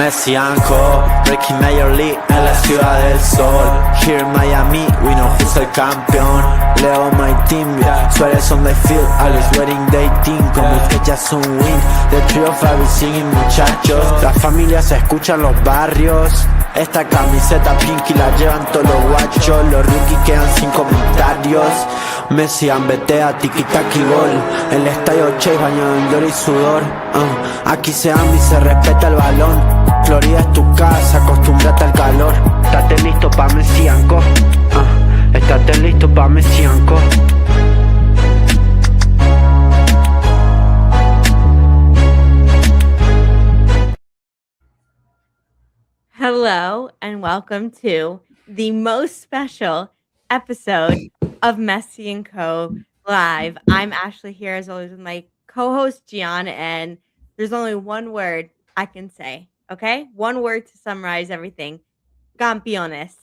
Messi and Co. Breaking Major League en la ciudad del sol. Here in Miami, we know who's el campeón. Leo my team, Suárez on the field, always wearing they team. Con Busquets ya son win, the trio of every singing muchachos. Las familias se escuchan los barrios. Esta camiseta pinky la llevan todos los guachos. Los rookies quedan sin comentarios. Messi ambetea, tiki-taki gol. El estadio Chase bañado en gloria y sudor. Aquí se ama y se respeta el balón. Florida es tu casa, acostúmbrate al calor. Estate listo pa' Messi and Co. Estate listo pa' Messi and Co. Hello and welcome to the most special episode of Messi and Co. Live. I'm Ashley here as always with my co-host Gian, and there's only one word I can say, okay? One word to summarize everything. Campeones.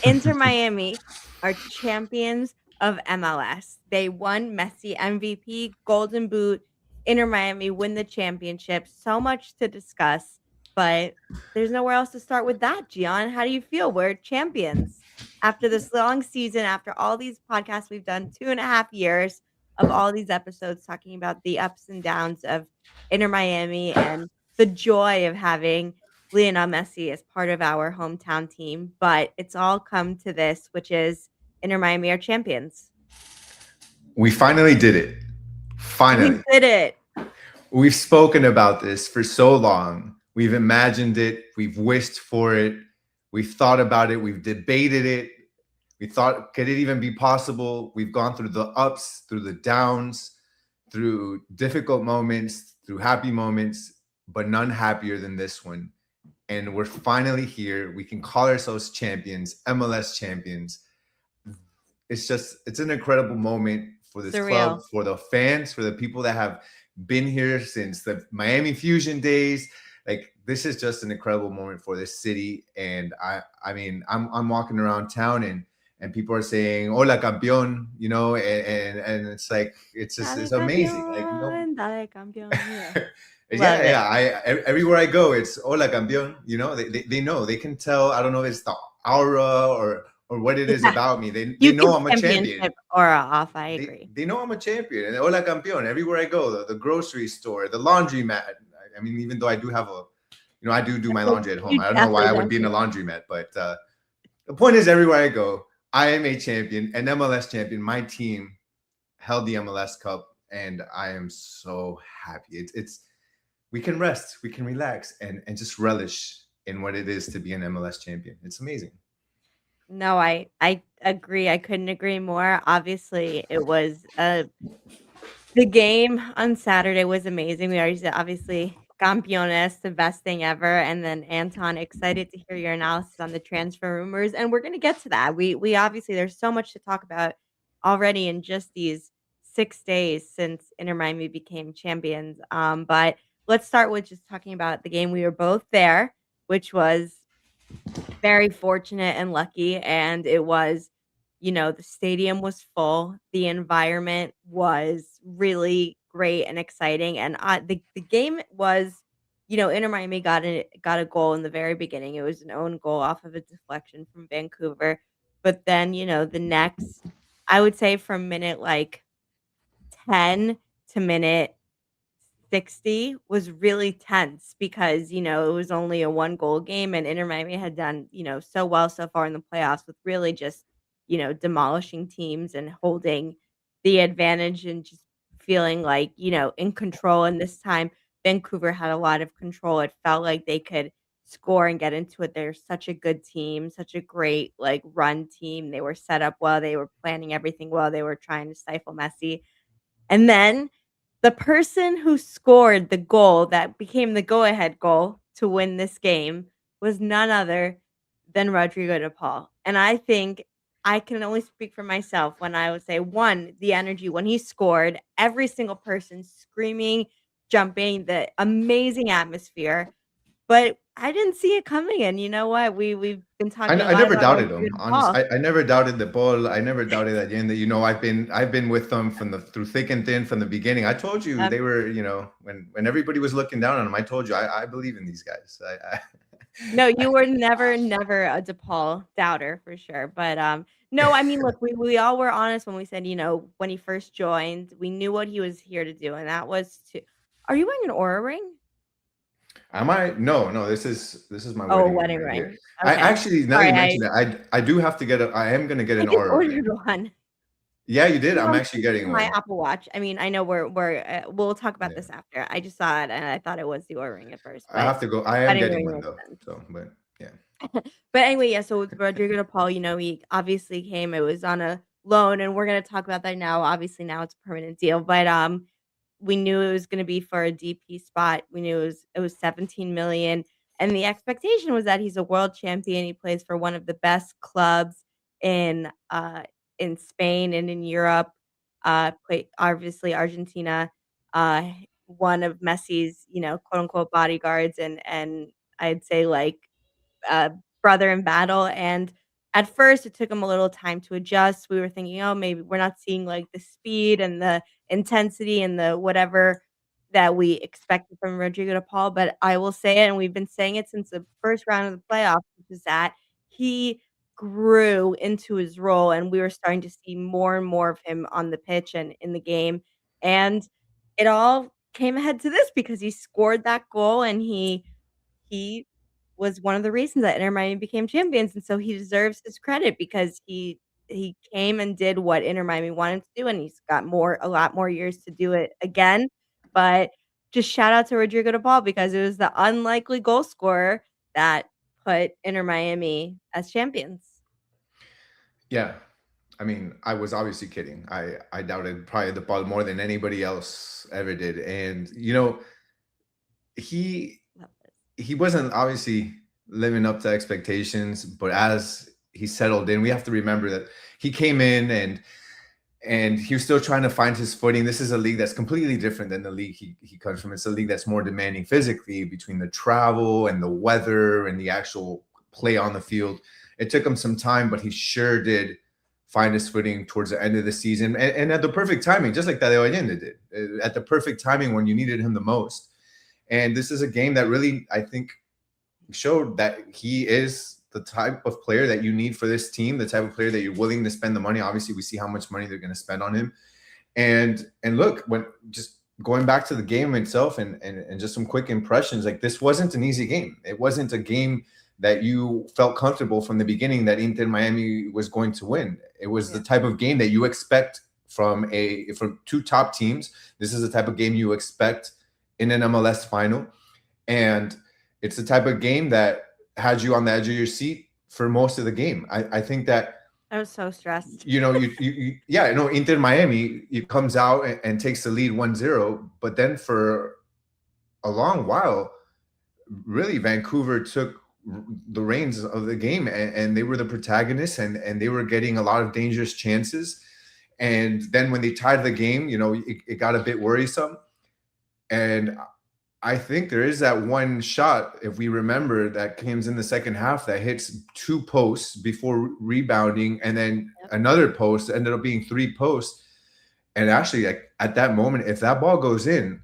Inter Miami are champions of MLS. They won Messi MVP, Golden Boot. Inter Miami win the championship. So much to discuss. But there's nowhere else to start with that, Gian. How do you feel? We're champions. After this long season, after all these podcasts we've done, 2.5 years of all these episodes talking about the ups and downs of Inter Miami and the joy of having Lionel Messi as part of our hometown team. But it's all come to this, which is Inter Miami are champions. We finally did it. Finally. We did it. We've spoken about this for so long. We've imagined it. We've wished for it. We've thought about it. We've debated it. We thought, could it even be possible? We've gone through the ups, through the downs, through difficult moments, through happy moments, but none happier than this one. And we're finally here. We can call ourselves champions, MLS champions. It's an incredible moment for this club, for the fans, for the people that have been here since the Miami Fusion days. Like, this is just an incredible moment for this city. And I mean, I'm walking around town and people are saying "Hola campeón," you know, and it's like it's amazing. Like, you know, Dale campeón. yeah. Everywhere I go, it's "Hola campeón." You know, they know, they can tell. I don't know if it's the aura or what it is about me. They know I'm a champion. Aura off. I agree. They know I'm a champion. And "Hola campeón" everywhere I go. The grocery store, the laundromat. I mean, even though I do have I do my laundry at home. I don't know why I would be in a laundromat, but the point is, everywhere I go, I am a champion, an MLS champion. My team held the MLS Cup, and I am so happy. We can rest, we can relax, and just relish in what it is to be an MLS champion. It's amazing. No, I agree. I couldn't agree more. Obviously, it was the game on Saturday was amazing. We already said, obviously, Campeones, the best thing ever. And then Anton, excited to hear your analysis on the transfer rumors. And we're going to get to that. We obviously, there's so much to talk about already in just these 6 days since Inter Miami became champions. But let's start with just talking about the game. We were both there, which was very fortunate and lucky. And it was, the stadium was full. The environment was really great and exciting. And the game was, Inter Miami got a goal in the very beginning. It was an own goal off of a deflection from Vancouver. But then, the next, I would say from minute like 10 to minute 60 was really tense because, it was only a 1-goal game, and Inter Miami had done, so well so far in the playoffs with really just, demolishing teams and holding the advantage and just feeling like, in control. And this time, Vancouver had a lot of control. It felt like they could score and get into it. They're such a good team, such a great run team. They were set up well. They were planning everything well. They were trying to stifle Messi. And then the person who scored the goal that became the go-ahead goal to win this game was none other than Rodrigo de Paul. And I think I can only speak for myself when I would say, one, the energy when he scored, every single person screaming, jumping, the amazing atmosphere. But I didn't see it coming, and you know what? We've been talking a I lot never about doubted Rodrigo them. de Honest, Paul. I never doubted the ball. I never doubted that Allende. You know, I've been with them from through thick and thin from the beginning. I told you Um, they were, you know, when everybody was looking down on them, I told you I believe in these guys. no, you were never a DePaul doubter for sure, but, no, I mean, look, we all were honest when we said, when he first joined, we knew what he was here to do, and that was to Are you wearing an Aura ring? Am I? No, no. This is my Oh, a wedding ring wedding right here. ring. I Okay. actually, now that Sorry, you mentioned it, I do have to get a. I am gonna get I an just Aura ring. ordered one. Yeah, you did. I'm I'm actually thinking of getting my one. Apple Watch. I mean, I know we'll talk about Yeah, this after. I just saw it, and I thought it was the Oura ring at first, I but have to go. I am wedding getting ring one makes though. sense. So, but yeah. But anyway, yeah, so with Rodrigo de Paul, he obviously came, it was on a loan, and we're gonna talk about that now. Obviously, now it's a permanent deal, but, we knew it was gonna be for a DP spot. We knew it was 17 million, and the expectation was that he's a world champion. He plays for one of the best clubs in, uh, in Spain and in Europe, play obviously Argentina, uh, one of Messi's, quote, unquote, "bodyguards," and I'd say, like, uh, brother in battle, and at first, it took him a little time to adjust. We were thinking, "Oh, maybe we're not seeing, like, the speed and the intensity and the whatever that we expected from Rodrigo de Paul," but I will say it, and we've been saying it since the first round of the playoffs, which is that he grew into his role, and we were starting to see more and more of him on the pitch and in the game, and it all came ahead to this because he scored that goal, and he was one of the reasons that Inter Miami became champions, and so he deserves his credit because he came and did what Inter Miami wanted to do, and he's got a lot more years to do it again, but just shout out to Rodrigo de Paul because it was the unlikely goal scorer that put Inter Miami as champions. Yeah. I mean, I was obviously kidding. I doubted probably the ball more than anybody else ever did. And you know, he Love this. he wasn't obviously living up to expectations, but as he settled in, we have to remember that he came in and he was still trying to find his footing. This is a league that's completely different than the league he comes from. It's a league that's more demanding physically between the travel and the weather and the actual play on the field. It took him some time, but he sure did find his footing towards the end of the season and at the perfect timing, just like Tadeo Allende did, at the perfect timing when you needed him the most. And this is a game that really, I think, showed that he is the type of player that you need for this team, the type of player that you're willing to spend the money. Obviously, we see how much money they're going to spend on him. And look, when just going back to the game itself and just some quick impressions, like this wasn't an easy game. It wasn't a game that you felt comfortable from the beginning that Inter Miami was going to win. It was the type of game that you expect from two top teams. This is the type of game you expect in an MLS final. And it's the type of game that had you on the edge of your seat for most of the game. I think that I was so stressed. Inter Miami, it comes out and takes the lead 1-0, but then for a long while, really Vancouver took the reins of the game and they were the protagonists and they were getting a lot of dangerous chances. And then when they tied the game, it got a bit worrisome. And I think there is that one shot, if we remember, that comes in the second half that hits two posts before rebounding, and then another post ended up being three posts. And actually, like, at that moment, if that ball goes in,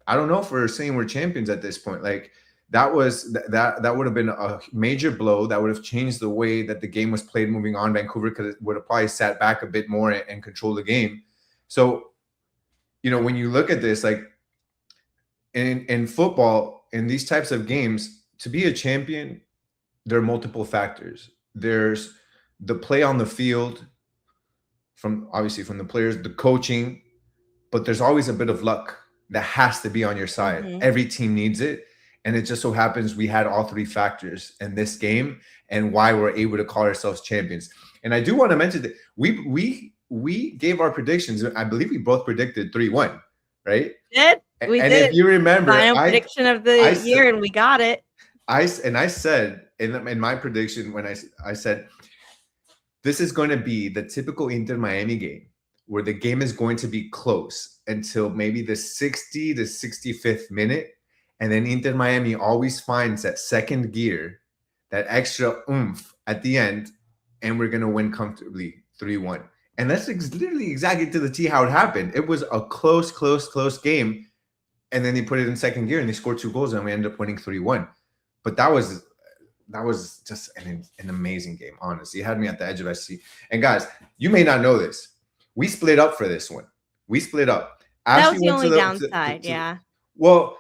I don't know if we're saying we're champions at this point. Like that would have been a major blow. That would have changed the way that the game was played moving on. Vancouver would have probably sat back a bit more and controlled the game. So, when you look at this, like, in football, in these types of games, to be a champion, there are multiple factors. There's the play on the field from the players, the coaching, but there's always a bit of luck that has to be on your side. Mhm. Every team needs it. And it just so happens we had all three factors in this game and why we're able to call ourselves champions. And I do want to mention that we gave our predictions. I believe we both predicted 3-1, right? We And did. if you remember, Final prediction of the said- year, and we got it. I said in my prediction when I said this is going to be the typical Inter Miami game where the game is going to be close until maybe the 60 to 65th minute, And then Inter Miami always finds that second gear, that extra oomph at the end, and we're going to win comfortably 3-1. And that's literally exactly to the T how it happened. It was a close game. And then they put it in second gear and they scored 2 goals and we ended up winning 3-1. But that was just an amazing game, honestly. It had me at the edge of my seat. And guys, you may not know this. We split up for this one. We split up. That was the only downside, yeah. Well,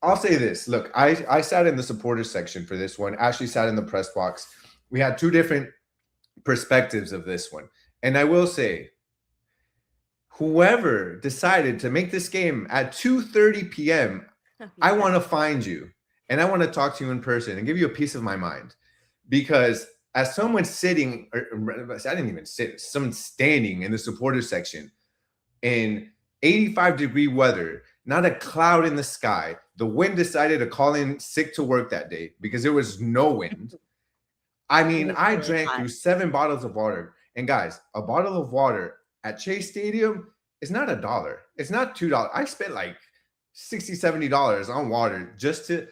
I'll say this. Look, I sat in the supporters section for this one. Ashley sat in the press box. We had 2 different perspectives of this one. And I will say, whoever decided to make this game at 2:30 p.m., I want to find you and I want to talk to you in person and give you a piece of my mind. Because as someone sitting, or I didn't even sit, someone standing in the supporters section in 85-degree weather, not a cloud in the sky, the wind decided to call in sick to work that day because there was no wind. I mean, I drank through 7 bottles of water. And guys, a bottle of water at Chase Stadium is not $1. It's not $2. I spent like $60, $70 on water just to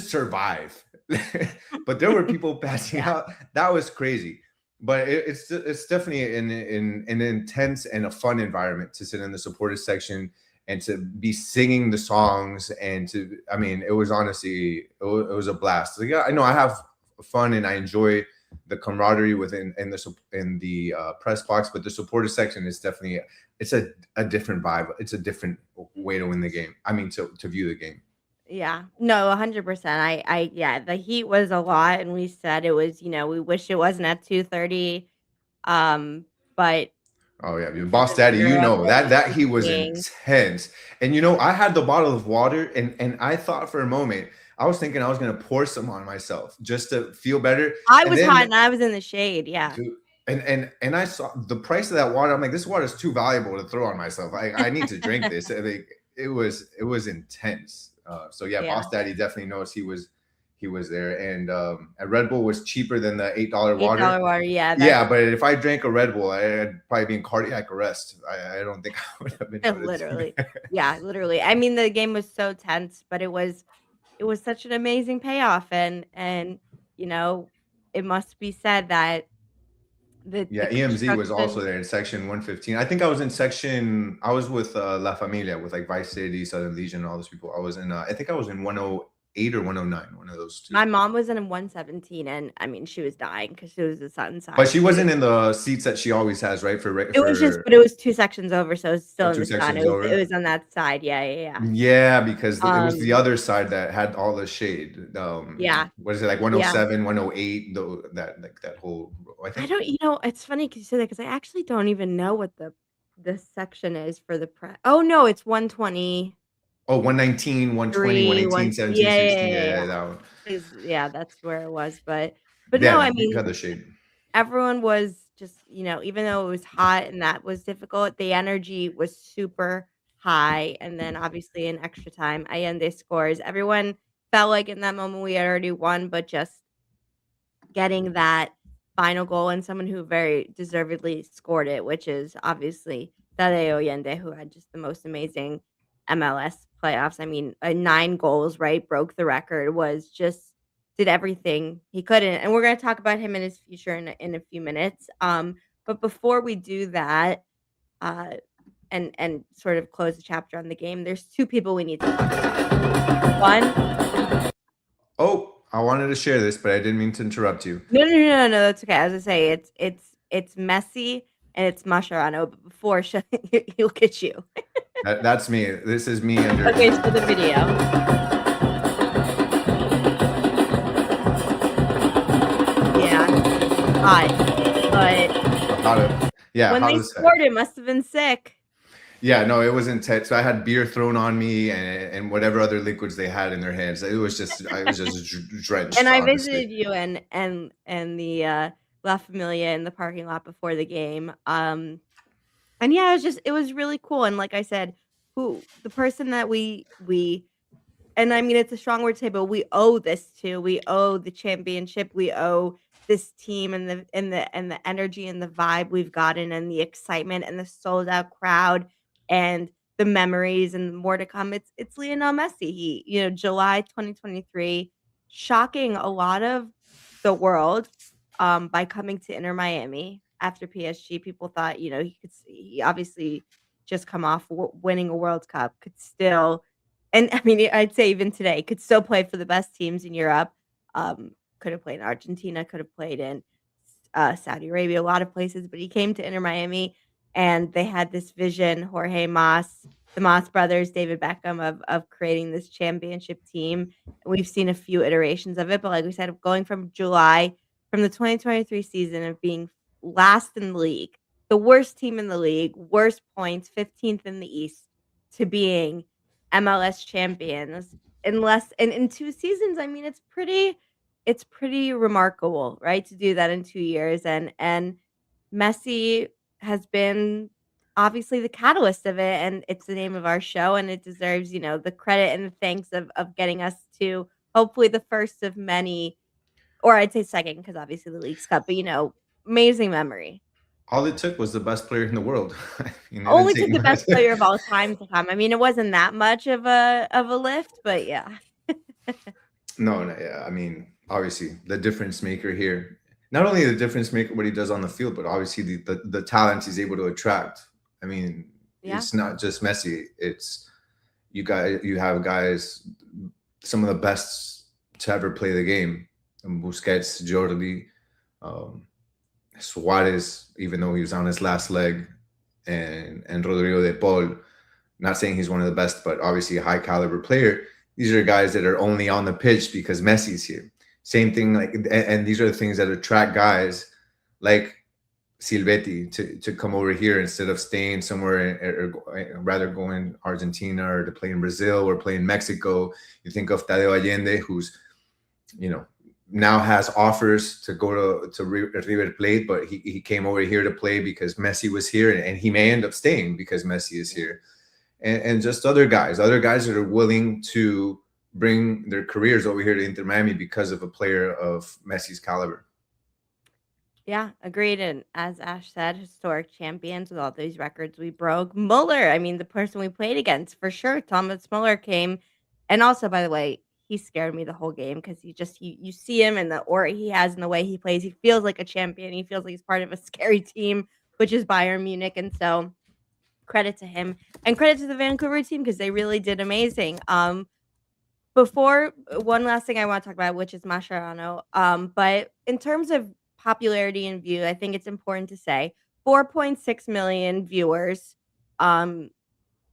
survive. But there were people passing out. That was crazy. But it's definitely an intense and a fun environment to sit in the supporters section and to be singing the songs it was honestly, it was a blast. Like, I know I have fun and I enjoy the camaraderie within the press box, but the supporter section is definitely it's a different vibe. It's a different way to win the game. I mean, to view the game. Yeah, no, 100%. Yeah, the heat was a lot, and we said it was. We wish it wasn't at 2:30, but oh yeah, Boss Daddy, that he was intense. And I had the bottle of water, and I thought for a moment. I was thinking I was gonna pour some on myself just to feel better. I was hot and I was in the shade, yeah. Dude, and I saw the price of that water. I'm like, this water is too valuable to throw on myself. I need to drink this. It was intense. So yeah, Boss Daddy definitely knows he was there. And a Red Bull was cheaper than the $8 water. $8 water, yeah. Yeah, but if I drank a Red Bull, I'd probably be in cardiac arrest. I don't think I would have been. Literally. Yeah, literally. I mean, the game was so tense, but it was such an amazing payoff, and it must be said that the EMZ was also there in section 115. I think I was with La Familia with like Vice City, Southern Legion, and all those people. I was in I think I was in 108 or 109, one of those 2. My mom was in 117, and I mean, she was dying because she was the sun side. But she wasn't in the seats that she always has, right? It was 2 sections over, so it's still in the sun. It was on that side, yeah. Yeah, because it was the other side that had all the shade. Yeah. What is it, like 107, 108? Though that whole. I don't. It's funny because you say that because I actually don't even know what the section is for the press. Oh no, it's 120. Oh, 119, 120, 118, 17, 16. Yeah, that one. Yeah, that's where it was. But yeah, no, I mean, had the shade. Everyone was just, even though it was hot and that was difficult, the energy was super high. And then obviously in extra time, Allende scores. Everyone felt like in that moment we had already won, but just getting that final goal and someone who very deservedly scored it, which is obviously Tadeo Allende, who had just the most amazing MLS playoffs. I mean, 9 goals, right? Broke the record, did everything he could. And we're going to talk about him in his future in a few minutes. But before we do that, and sort of close the chapter on the game, there's 2 people we need to talk about. One. Oh, I wanted to share this, but I didn't mean to interrupt you. No, that's okay. As I say, it's Messi and it's Mascherano. But before he'll get you. That's me. This is me under. Okay, so the video. Yeah, hot, but when they scored, it must have been sick. Yeah, no, it was intense. So I had beer thrown on me and whatever other liquids they had in their hands. I was just drenched. And I visited you and the La Familia in the parking lot before the game. And yeah, it was really cool. And like I said, the person that we and I mean, it's a strong word to say, but we owe this to. We owe the championship. We owe this team and the energy and the vibe we've gotten and the excitement and the sold out crowd and the memories and more to come, it's Lionel Messi. July 2023, shocking a lot of the world, by coming to Inter Miami after PSG. People thought, he obviously just come off winning a World Cup, could still, and I mean, I'd say even today, could still play for the best teams in Europe. Could have played in Argentina, could have played in Saudi Arabia, a lot of places, but he came to Inter Miami and they had this vision, Jorge Mas, the Mas brothers, David Beckham, of creating this championship team. And we've seen a few iterations of it, but like we said, going from the 2023 season of being last in the league, the worst team in the league, worst points, 15th in the East, to being MLS champions in 2 seasons. I mean, it's pretty remarkable, right, to do that in 2 years, and Messi has been obviously the catalyst of it, and it's the name of our show, and it deserves, the credit and the thanks of getting us to hopefully the first of many, or I'd say second because obviously the League's Cup, but, amazing memory. All it took was the best player in the world. I mean, it didn't Only take took the much. best player of all time to come. I mean, it wasn't that much of a lift, but yeah. No, no, yeah. I mean, obviously, the difference maker here. Not only the difference maker what he does on the field, but obviously the talent he's able to attract. I mean, Yeah. it's not just Messi. It's you have guys, some of the best to ever play the game. Busquets, Jordi, um, Suarez, even though he was on his last leg, and Rodrigo de Paul. Not saying he's one of the best, but obviously a high caliber player. These are guys that are only on the pitch because Messi's here. Same thing, like, and these are the things that attract guys like Silvetti to come over here instead of staying somewhere, or rather going Argentina or to play in Brazil or play in Mexico. You think of Tadeo Allende, who's, now has offers to go to River Plate, but he came over here to play because Messi was here, and he may end up staying because Messi is here. And just other guys that are willing to bring their careers over here to Inter Miami because of a player of Messi's caliber. Yeah, agreed. And as Ash said, historic champions with all these records we broke. Mueller, I mean, the person we played against for sure. Thomas Mueller came, and also, by the way, he scared me the whole game because you see him and the aura he has and the way he plays. He feels like a champion. He feels like he's part of a scary team, which is Bayern Munich, and so credit to him and credit to the Vancouver team because they really did amazing. Before one last thing I want to talk about, which is Mascherano. But in terms of popularity and view, I think it's important to say 4.6 million viewers um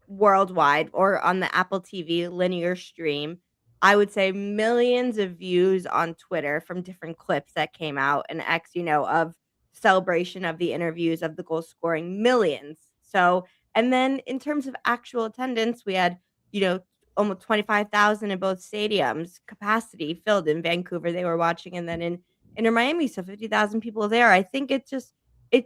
worldwide or on the Apple TV linear stream. I would say millions of views on Twitter from different clips that came out and X, of celebration of the interviews of the goal scoring millions. So, and then in terms of actual attendance, we had, you know, almost 25,000 in both stadiums, capacity filled in Vancouver. They were watching, and then in Miami, so 50,000 people there. I think it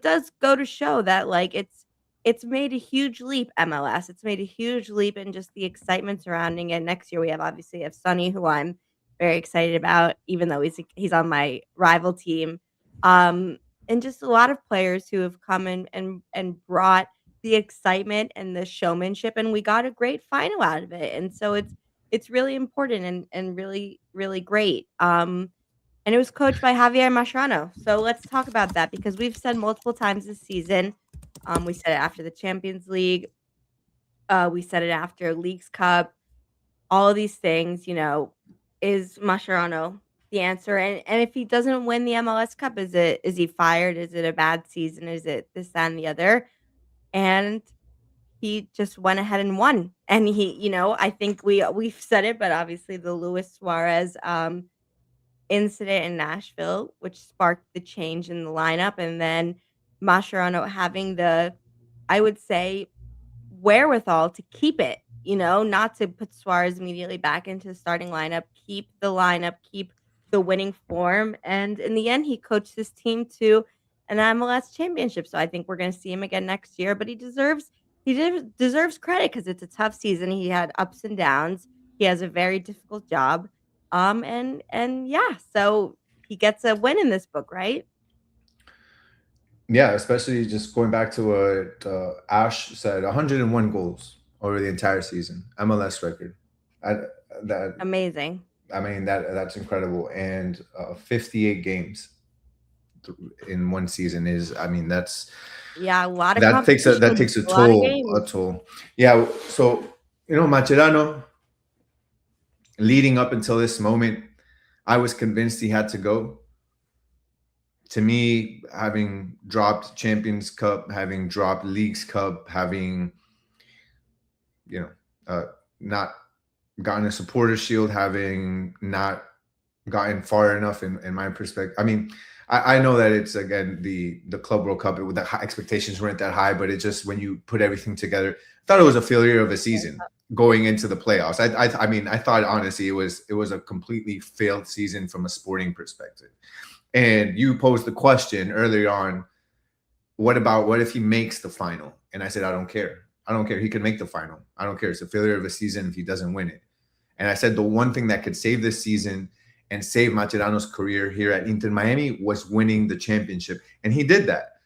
does go to show that like it's made a huge leap, MLS. It's made a huge leap in just the excitement surrounding it. Next year, we obviously have Sonny, who I'm very excited about, even though he's on my rival team. And just a lot of players who have come in and brought the excitement and the showmanship, and we got a great final out of it. And so it's really important and really, really great. And it was coached by Javier Mascherano. So let's talk about that because we've said multiple times this season. We said it after the Champions League. We said it after Leagues Cup. All of these things, is Mascherano the answer? And if he doesn't win the MLS Cup, is he fired? Is it a bad season? Is it this, that, and the other? And he just went ahead and won. And I think we've said it, but obviously the Luis Suarez incident in Nashville, which sparked the change in the lineup, and then Mascherano having the, I would say, wherewithal to keep it, not to put Suarez immediately back into the starting lineup, keep the winning form. And in the end, he coached this team to an MLS championship. So I think we're going to see him again next year, but he deserves credit because it's a tough season. He had ups and downs. He has a very difficult job. And yeah, so he gets a win in this book, right? Yeah, especially just going back to what Ash said, 101 goals over the entire season. MLS record. I, that Amazing. I mean that's incredible. And 58 games in one season is, I mean, Yeah, a lot of competition, that takes a lot of a games. toll. Yeah. So Mascherano, leading up until this moment, I was convinced he had to go. To me, having dropped Champions Cup, having dropped Leagues Cup, having you know not gotten a supporter shield, having not gotten far enough in my perspective. I mean, I know that it's, again, the Club World Cup. The expectations weren't that high, but it just, when you put everything together, I thought it was a failure of a season going into the playoffs. I mean, I thought, honestly, it was a completely failed season from a sporting perspective. And you posed the question earlier on, what if he makes the final? And I said, I don't care. I don't care. He can make the final. I don't care. It's a failure of a season if he doesn't win it. And I said the one thing that could save this season and save Mascherano's career here at Inter Miami was winning the championship. And he did that.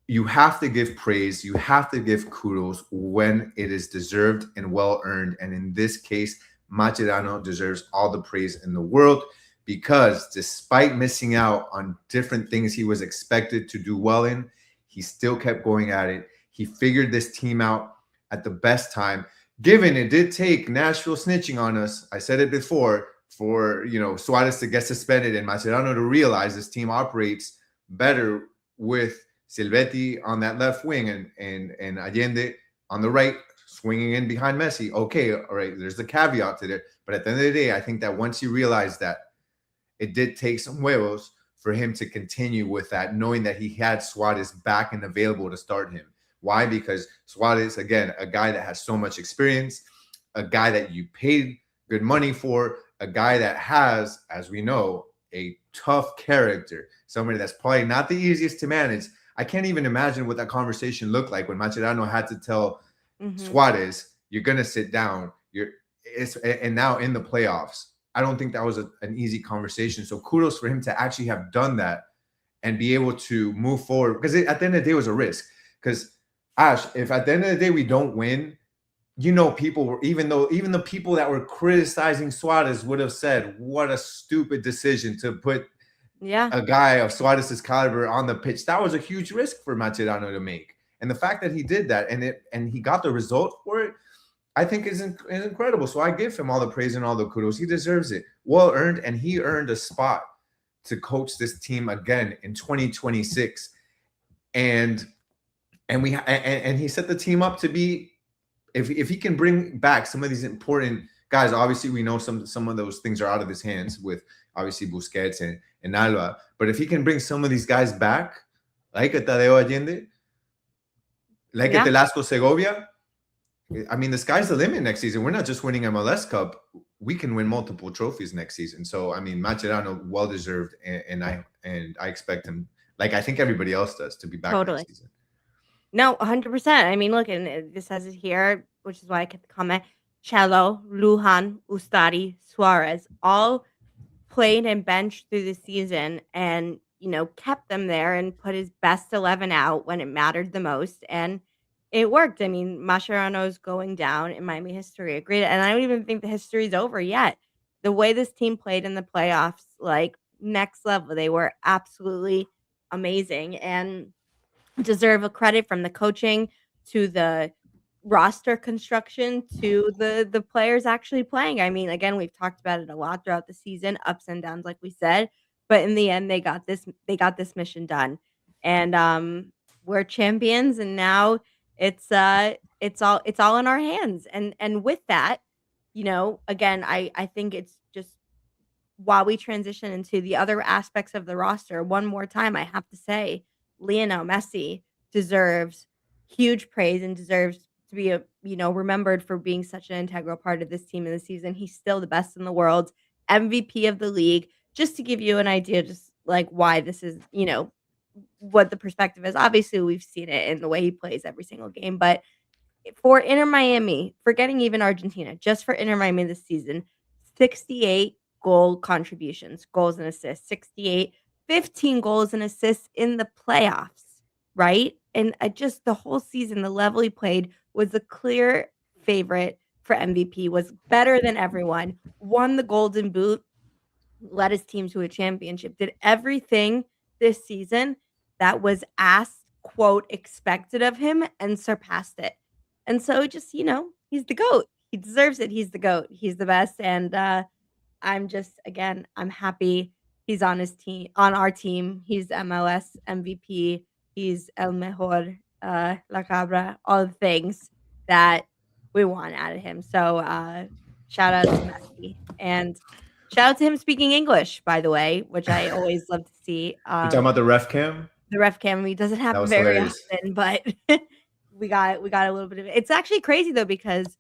You have to give praise. You have to give kudos when it is deserved and well earned. And in this case, Mascherano deserves all the praise in the world, because despite missing out on different things he was expected to do well in, he still kept going at it. He figured this team out at the best time. Given it did take Nashville snitching on us, I said it before, for Suarez to get suspended and Mascherano to realize this team operates better with Silvetti on that left wing and Allende on the right, swinging in behind Messi. Okay, all right, there's the caveat to it. But at the end of the day, I think that once he realized that, it did take some huevos for him to continue with that, knowing that he had Suarez back and available to start him. Why? Because Suarez, again, a guy that has so much experience, a guy that you paid good money for, a guy that has, as we know, a tough character, somebody that's probably not the easiest to manage. I can't even imagine what that conversation looked like when Mascherano had to tell Suarez, you're going to sit down. And now in the playoffs, I don't think that was an easy conversation. So kudos for him to actually have done that and be able to move forward, because at the end of the day, it was a risk. Because Ash, if at the end of the day we don't win, people were, even the people that were criticizing Suarez would have said, what a stupid decision to put a guy of Suarez's caliber on the pitch. That was a huge risk for Mascherano to make. And the fact that he did that and he got the result for it, I think is incredible. So I give him all the praise and all the kudos. He deserves it. Well earned, and he earned a spot to coach this team again in 2026. And he set the team up to be, if he can bring back some of these important guys. Obviously, we know some of those things are out of his hands with, obviously, Busquets and Alba. But if he can bring some of these guys back, like a Tadeo Allende, like a Telasco Segovia, I mean, the sky's the limit next season. We're not just winning MLS Cup. We can win multiple trophies next season. So, I mean, Mascherano, well-deserved, and I expect him, like I think everybody else does, to be back next season. No, 100%. I mean, look, and this says it here, which is why I kept the comment. Cello, Lujan, Ustari, Suarez all played and benched through the season and, kept them there and put his best 11 out when it mattered the most. And it worked. I mean, Mascherano's going down in Miami history. Agreed. And I don't even think the history's over yet. The way this team played in the playoffs, like, next level. They were absolutely amazing and deserve a credit, from the coaching to the roster construction to the players actually playing. I mean, again, we've talked about it a lot throughout the season, ups and downs, like we said, but in the end, they got this mission done. And we're champions, and now it's all in our hands. And with that, again, I think it's just, while we transition into the other aspects of the roster, one more time, I have to say, Lionel Messi deserves huge praise and deserves to be remembered for being such an integral part of this team in the season. He's still the best in the world, MVP of the league. Just to give you an idea, just like why this is, what the perspective is. Obviously, we've seen it in the way he plays every single game, but for Inter Miami, forgetting even Argentina, just for Inter Miami this season, 68 goal contributions, goals and assists, 68, 15 goals and assists in the playoffs, right? And just the whole season, the level he played was a clear favorite for MVP, was better than everyone, won the Golden Boot, led his team to a championship, did everything this season that was asked, quote, expected of him, and surpassed it. And so just, he's the GOAT. He deserves it. He's the GOAT. He's the best. And I'm just, again, I'm happy he's on his team, on our team. He's MLS MVP. He's El Mejor, La Cabra, all the things that we want out of him. So shout out to Messi. And shout out to him speaking English, by the way, which I always love to see. You talking about the ref cam? The ref cam, he doesn't happen very hilarious. often, but we got a little bit of it. It's actually crazy though, because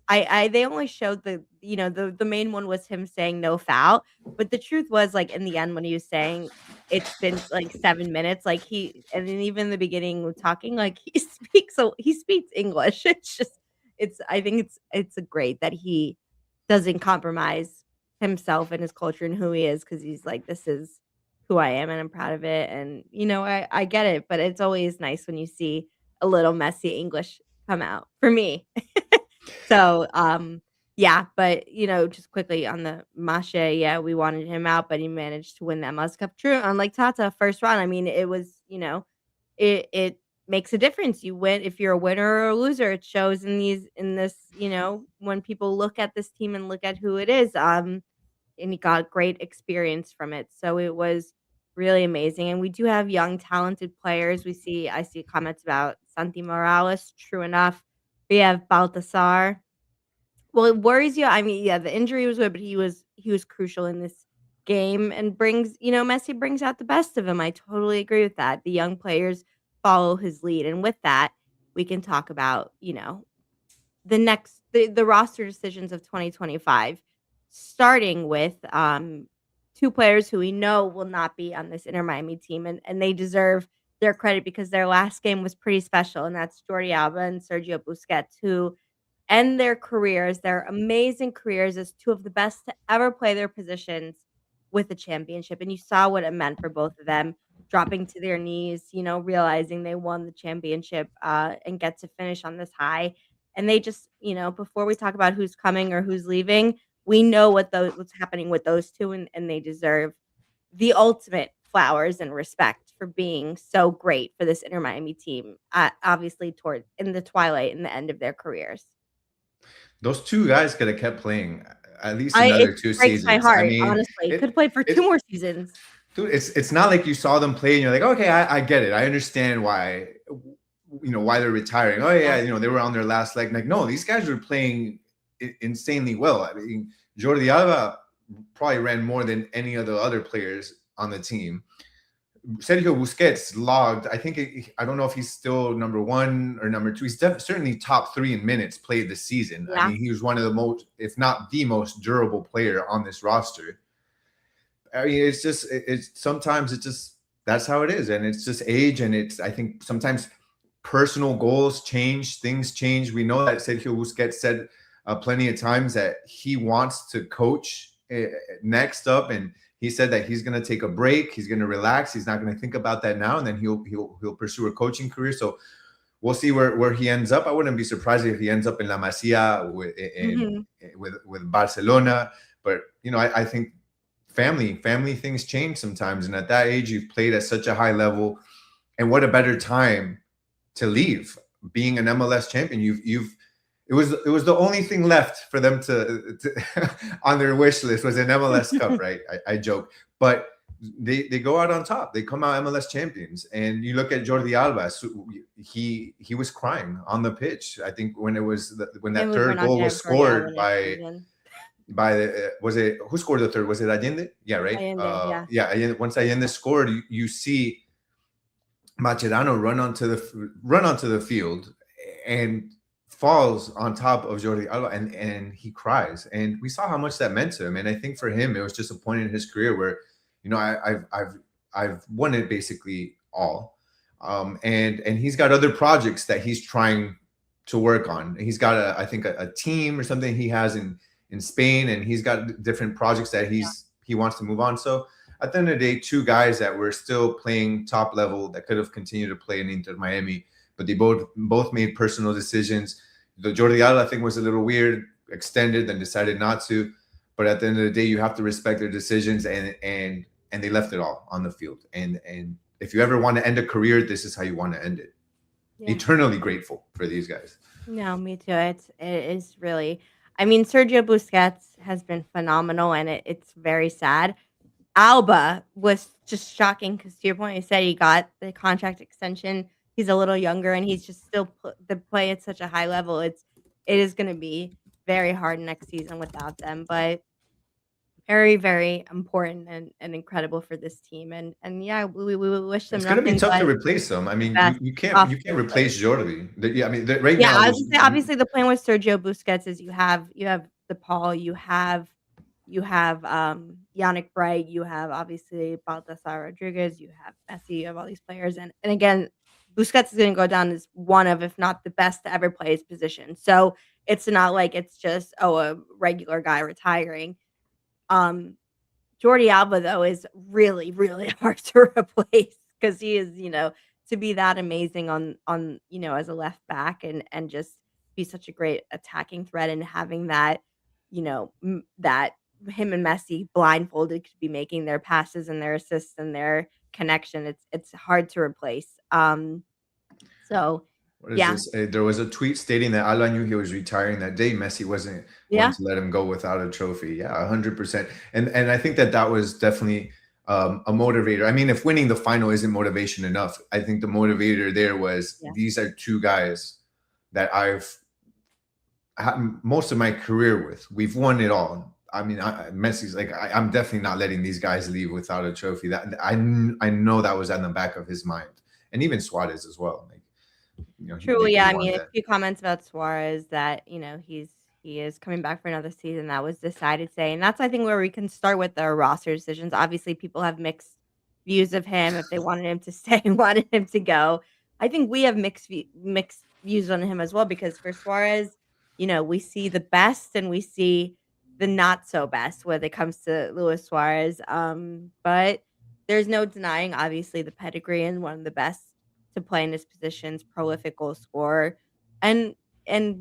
they only showed the main one was him saying no foul, but the truth was, like, in the end when he was saying it's been like 7 minutes, like and then even in the beginning with talking, like he speaks English. I think it's great that he doesn't compromise himself and his culture and who he is, because he's like, this is who I am and I'm proud of it. And I get it, but it's always nice when you see a little messy English come out for me. So yeah, but just quickly on the Masche, yeah, we wanted him out, but he managed to win the MLS Cup. True, unlike Tata, first round. I mean, it was, it makes a difference. You win if you're a winner or a loser. It shows in this, when people look at this team and look at who it is. And he got great experience from it. So it was really amazing. And we do have young, talented players. I see comments about Santi Morales. True enough. We have Baltasar. Well, it worries you. I mean, yeah, the injury was good, but he was crucial in this game and Messi brings out the best of him. I totally agree with that. The young players follow his lead. And with that, we can talk about, the roster decisions of 2025, starting with two players who we know will not be on this Inter Miami team, and they deserve their credit because their last game was pretty special, and that's Jordi Alba and Sergio Busquets, who end their amazing careers as two of the best to ever play their positions with a championship. And you saw what it meant for both of them, dropping to their knees, realizing they won the championship and get to finish on this high. And they just, before we talk about who's coming or who's leaving, we know what's happening with those two, and they deserve the ultimate flowers and respect for being so great for this Inter Miami team, obviously in the twilight and the end of their careers. Those two guys could have kept playing at least another 2 seasons. It breaks my heart, honestly. Could play for 2 more seasons. Dude, it's not like you saw them play and you're like, okay, I get it. I understand why, why they're retiring. Oh yeah, they were on their last leg. Like, no, these guys were playing insanely well. I mean, Jordi Alba probably ran more than any of the other players on the team. Sergio Busquets logged, I don't know if he's still number 1 or number 2. He's certainly top 3 in minutes played this season. Yeah. I mean, he was one of the most, if not the most durable player on this roster. I mean, sometimes that's how it is. And it's just age. And I think sometimes personal goals change, things change. We know that Sergio Busquets said plenty of times that he wants to coach next up, and he said that he's going to take a break. He's going to relax. He's not going to think about that now, and then he'll pursue a coaching career. So we'll see where he ends up. I wouldn't be surprised if he ends up in La Masia with Barcelona. But I think family things change sometimes, and at that age, you've played at such a high level, and what a better time to leave being an MLS champion. It was the only thing left for them to on their wish list was an MLS Cup, right? I joke, but they go out on top. They come out MLS champions. And you look at Jordi Alba, he was crying on the pitch. I think when that third goal was scored who scored the third? Was it Allende? Yeah, right. Allende, yeah. Once Allende scored, you see Mascherano run onto the field and falls on top of Jordi Alba, and he cries. And we saw how much that meant to him. And I think for him, it was just a point in his career where, I've won it basically all. And he's got other projects that he's trying to work on. He's got a team or something he has in Spain, and he's got different projects that he wants to move on. So at the end of the day, two guys that were still playing top level that could have continued to play in Inter Miami, but they both made personal decisions. The Jordi Alba thing was a little weird, extended, then decided not to. But at the end of the day, you have to respect their decisions, and they left it all on the field. And if you ever want to end a career, this is how you want to end it. Yeah. Eternally grateful for these guys. No, me too. It is really. I mean, Sergio Busquets has been phenomenal, and it's very sad. Alba was just shocking because, to your point, you said he got the contract extension. He's a little younger, and he's just still the play at such a high level. It is going to be very hard next season without them, but very, very important and incredible for this team. And yeah, we wish them It's going to be nothing tough to but replace them. I mean, best you can't possible. replace Jordi. I mean, right Yeah, now, I was gonna say obviously the plan with Sergio Busquets is you have the Paul, you have Yannick Bright, you have obviously Baltasar Rodriguez, you have Messi, you have all these players, and again, Busquets is going to go down as one of, if not the best to ever play his position. So it's not like it's just a regular guy retiring. Jordi Alba though is really, really hard to replace because he is, to be that amazing on as a left back and just be such a great attacking threat and having that, that him and Messi blindfolded could be making their passes and their assists and their connection. It's hard to replace. So what is yeah. this? There was a tweet stating that Alba knew he was retiring that day. Messi wasn't going to let him go without a trophy. Yeah, 100%. And I think that was definitely a motivator. I mean, if winning the final isn't motivation enough, I think the motivator there was these are two guys that I've had most of my career with. We've won it all. I mean, Messi's like, I'm definitely not letting these guys leave without a trophy. That I know that was in the back of his mind, and even Suarez as well. Like, True. Yeah. I mean, a few comments about Suarez that he is coming back for another season. That was decided today, and that's I think where we can start with our roster decisions. Obviously, people have mixed views of him. If they wanted him to stay, wanted him to go. I think we have mixed views on him as well because for Suarez, we see the best and we see the not so best when it comes to Luis Suarez. But there's no denying, obviously, the pedigree and one of the best to play in his positions, prolific goal scorer, and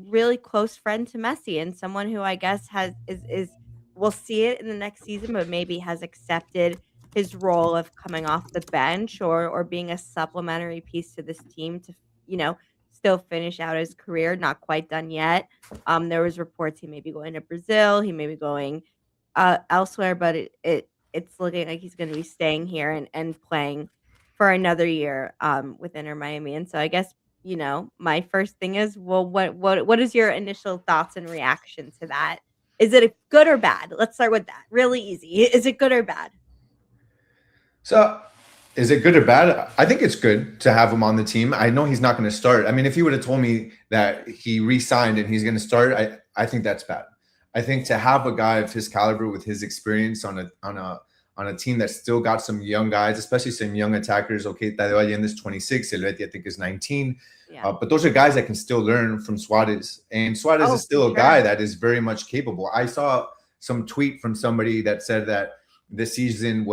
really close friend to Messi, and someone who I guess is we'll see it in the next season, but maybe has accepted his role of coming off the bench or being a supplementary piece to this team to still finish out his career. Not quite done yet. There was reports he may be going to Brazil, he may be going elsewhere, but it's looking like he's going to be staying here and playing for another year with Inter Miami. And so I guess, my first thing is, well, what is your initial thoughts and reaction to that? Is it good or bad? Let's start with that. Really easy. Is it good or bad? So is it good or bad? I think it's good to have him on the team. I know he's not going to start. I mean, if you would have told me that he re-signed and he's going to start, I think that's bad. I think to have a guy of his caliber with his experience on a team that's still got some young guys, especially some young attackers. Okay, Tadeo Allende is 26, Helvetia I think is 19. Yeah. But those are guys that can still learn from Suarez. And Suarez is still a guy that is very much capable. I saw some tweet from somebody that said that this season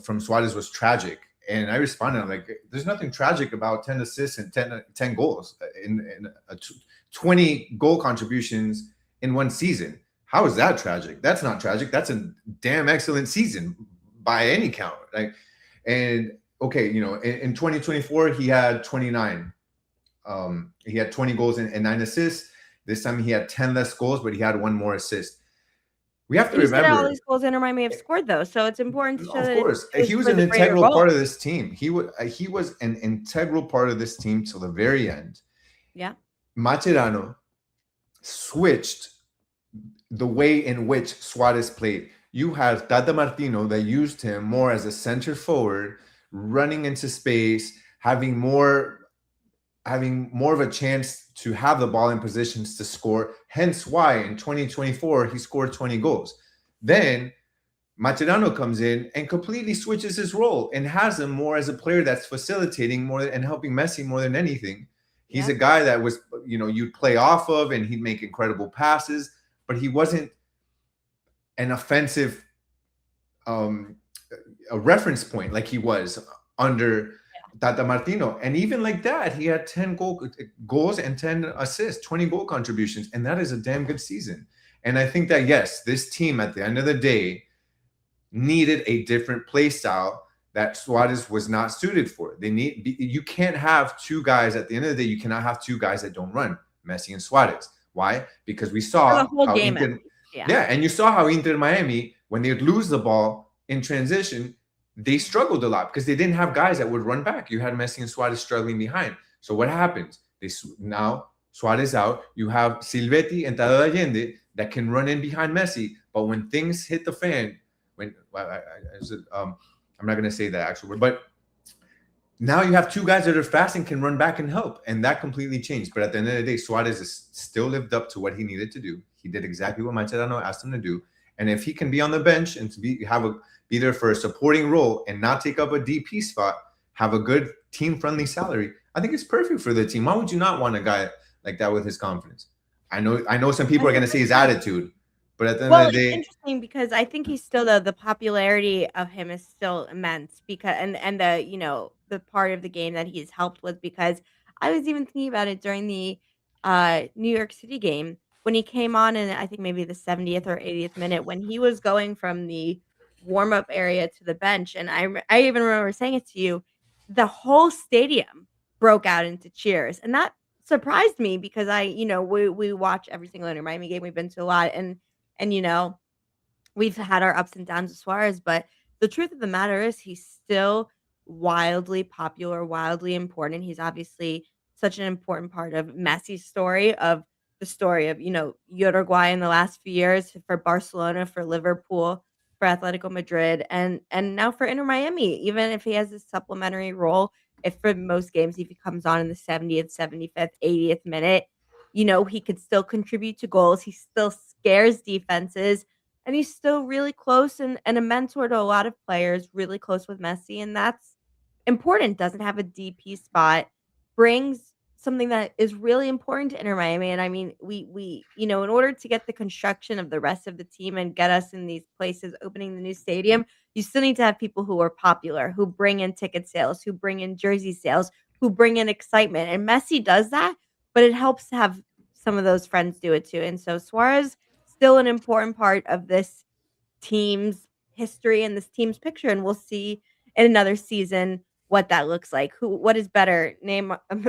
from Suarez was tragic. And I responded, I'm like, there's nothing tragic about 10 assists and 10 goals in 20 goal contributions in one season. How is that tragic? That's not tragic. That's a damn excellent season by any count. Like, and okay, in 2024 he had 29. He had 20 goals and 9 assists. This time he had 10 less goals, but he had 1 more assist. We have to remember all these goals Inter Miami have scored, though, so it's important to show that. Of course, he was an integral part of this team. He was an integral part of this team till the very end. Yeah, Mascherano switched the way in which Suarez played. You have Tata Martino that used him more as a center forward, running into space, having more of a chance to have the ball in positions to score. Hence why in 2024 he scored 20 goals. Then Mascherano comes in and completely switches his role and has him more as a player that's facilitating more and helping Messi more than anything. He's a guy that was, you'd play off of and he'd make incredible passes, but he wasn't an offensive a reference point like he was under Tata Martino. And even like that, he had 10 goals and 10 assists, 20 goal contributions. And that is a damn good season. And I think that, yes, this team at the end of the day needed a different play style that Suarez was not suited for. You can't have two guys at the end of the day. You cannot have two guys that don't run, Messi and Suarez. Why? Because we For the saw whole how game, at Inter, least. Yeah. yeah, and you saw how Inter Miami, when they would lose the ball in transition, they struggled a lot because they didn't have guys that would run back. You had Messi and Suarez struggling behind. So what happens? Now Suarez out. You have Silvetti and Tadeo Allende that can run in behind Messi. But when things hit the fan, I'm not going to say that actual word, but now you have two guys that are fast and can run back and help, and that completely changed. But at the end of the day, Suarez is still lived up to what he needed to do. He did exactly what Mascherano asked him to do, and if he can be on the bench and to be there for a supporting role and not take up a DP spot, have a good team-friendly salary, I think it's perfect for the team. Why would you not want a guy like that with his confidence? I know some people are going to say his attitude, but at the end of the It's day, interesting because I think he's still the popularity of him is still immense because and the part of the game that he's helped with because I was even thinking about it during the New York City game when he came on in I think maybe the 70th or 80th minute when he was going from the warm up area to the bench and I even remember saying it to you, the whole stadium broke out into cheers and that surprised me because we watch every single Inter Miami game we've been to a lot and we've had our ups and downs with Suarez, but the truth of the matter is he's still wildly popular, wildly important. He's obviously such an important part of Messi's story, of the story of, Uruguay in the last few years, for Barcelona, for Liverpool, for Atletico Madrid, and now for Inter Miami. Even if he has a supplementary role, if for most games if he comes on in the 70th, 75th, 80th minute, he could still contribute to goals. He still scares defenses and he's still really close and a mentor to a lot of players, really close with Messi, and that's important. Doesn't have a DP spot, brings something that is really important to Inter Miami. And I mean, in order to get the construction of the rest of the team and get us in these places, opening the new stadium, you still need to have people who are popular, who bring in ticket sales, who bring in jersey sales, who bring in excitement. And Messi does that, but it helps to have some of those friends do it too. And so Suarez still an important part of this team's history and this team's picture, and we'll see in another season what that looks like. What is better,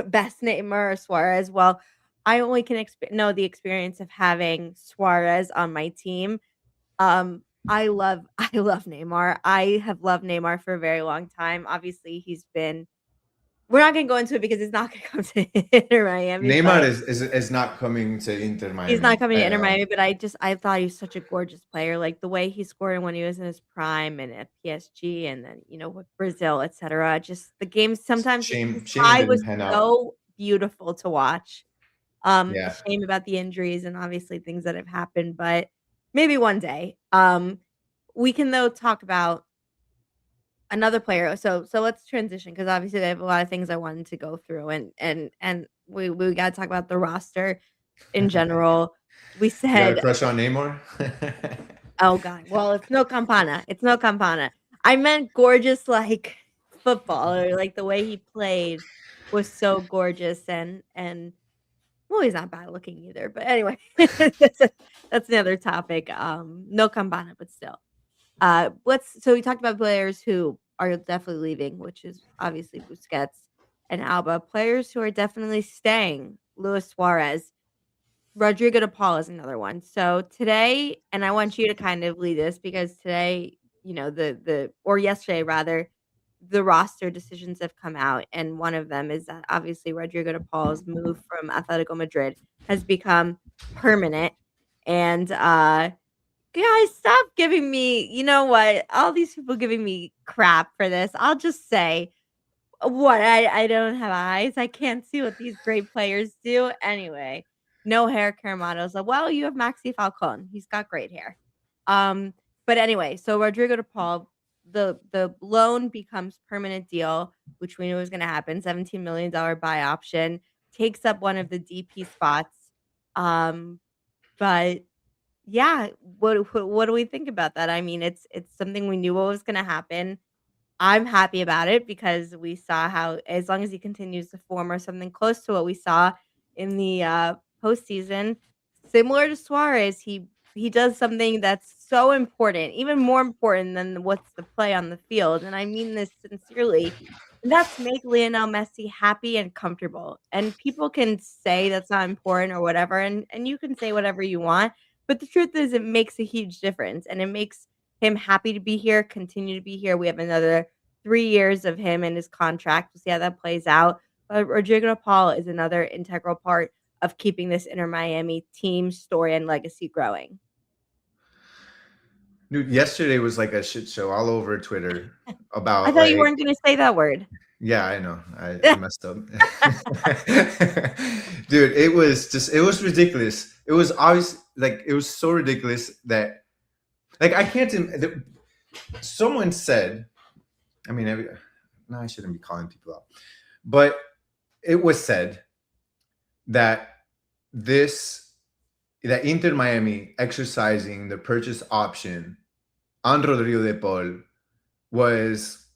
best Neymar or Suarez? Well, I only can know the experience of having Suarez on my team. I love Neymar. I have loved Neymar for a very long time. Obviously, he's been. We're not going to go into it because it's not going to come to Inter Miami, Neymar but is not coming to Inter he's not Miami. coming to Inter Miami, but I thought he was such a gorgeous player, like, the way he scored when he was in his prime and at PSG and then, with Brazil, etcetera. Just the games sometimes his Shame it high was didn't pan out. so beautiful to watch. A Yeah. shame about the injuries and obviously things that have happened, but maybe one day. We can, though, talk about another player. So let's transition because obviously I have a lot of things I wanted to go through and we gotta talk about the roster in general. We You got a said, crush on Neymar? "Oh god, well, it's no campana. It's no campana." I meant gorgeous like football or like the way he played was so gorgeous and well, he's not bad looking either. But anyway, that's another topic. No campana, but still. So we talked about players who are definitely leaving, which is obviously Busquets and Alba. Players who are definitely staying, Luis Suarez. Rodrigo de Paul is another one. So today, and I want you to kind of lead this because today, the or yesterday rather, the roster decisions have come out, and one of them is that obviously Rodrigo de Paul's move from Atletico Madrid has become permanent. And guys, stop giving me, you know what? All these people giving me crap for this. I'll just say, what? I don't have eyes. I can't see what these great players do. Anyway, no hair, Caramando's like, well, you have Maxi Falcon. He's got great hair. Um, but anyway, so Rodrigo de Paul, the loan becomes permanent deal, which we knew was going to happen. $17 million buy option takes up one of the DP spots. But yeah, what do we think about that? I mean, it's something we knew what was going to happen. I'm happy about it because we saw how as long as he continues to form or something close to what we saw in the, postseason, similar to Suarez, he does something that's so important, even more important than what's the play on the field, and I mean this sincerely, and that's make Lionel Messi happy and comfortable, and people can say that's not important or whatever, and you can say whatever you want, but the truth is it makes a huge difference, and it makes him happy to be here, continue to be here. We have another 3 years of him and his contract. We'll see how that plays out. But Rodrigo Paul is another integral part of keeping this Inter Miami team story and legacy growing. Dude, yesterday was like a shit show all over Twitter I about thought you like, weren't gonna say that word. yeah, I know. I messed up. Dude, it was ridiculous. It was obvious, like it was so ridiculous that like I can't someone said, I mean, no, I shouldn't be calling people out. But it was said that that Inter Miami exercising the purchase option on Rodrigo de Paul was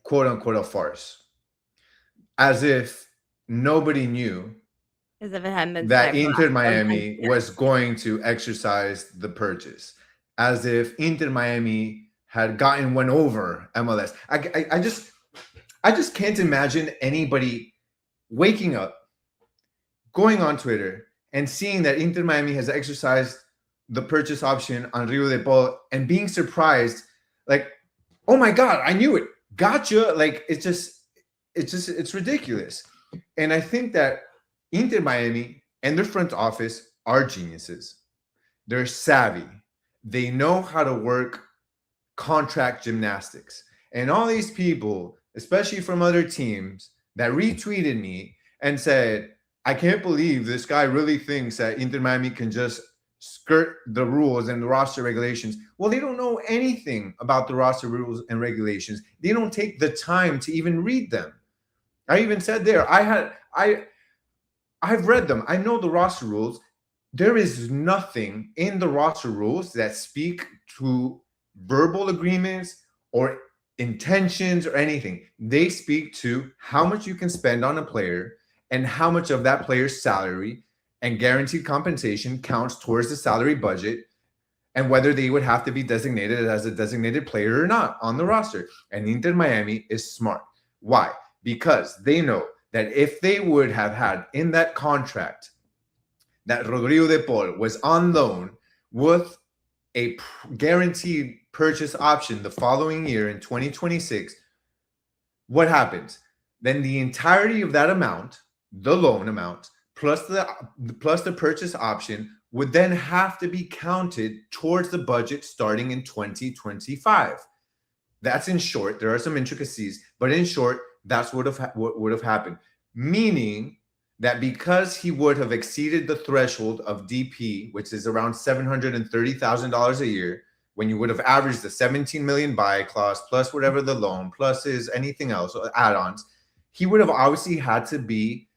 quote unquote a farce. As if nobody knew As if it hadn't been that said for Inter a long Miami time. was going to exercise the purchase. As if Inter Miami had gotten one over MLS. I just can't imagine anybody waking up, going on Twitter, and seeing that Inter Miami has exercised the purchase option on Rio de Paul and being surprised, like, oh my God, I knew it. Gotcha. Like, it's ridiculous. And I think that Inter Miami and their front office are geniuses. They're savvy. They know how to work contract gymnastics. And all these people, especially from other teams, that retweeted me and said, I can't believe this guy really thinks that Inter Miami can just skirt the rules and the roster regulations. Well, they don't know anything about the roster rules and regulations. They don't take the time to even read them. I even said there, I've read them. I know the roster rules. There is nothing in the roster rules that speak to verbal agreements or intentions or anything. They speak to how much you can spend on a player and how much of that player's salary and guaranteed compensation counts towards the salary budget and whether they would have to be designated as a designated player or not on the roster. And Inter Miami is smart. Why? Because they know that if they would have had in that contract that Rodrigo de Paul was on loan with a guaranteed purchase option the following year in 2026, what happens? Then the entirety of that amount, the loan amount, plus the purchase option would then have to be counted towards the budget starting in 2025. That's in short. There are some intricacies, but in short, that's what would have happened. Meaning that because he would have exceeded the threshold of DP, which is around $730,000 a year, when you would have averaged the 17 million buy clause plus whatever the loan plus is anything else add-ons, he would have obviously had to be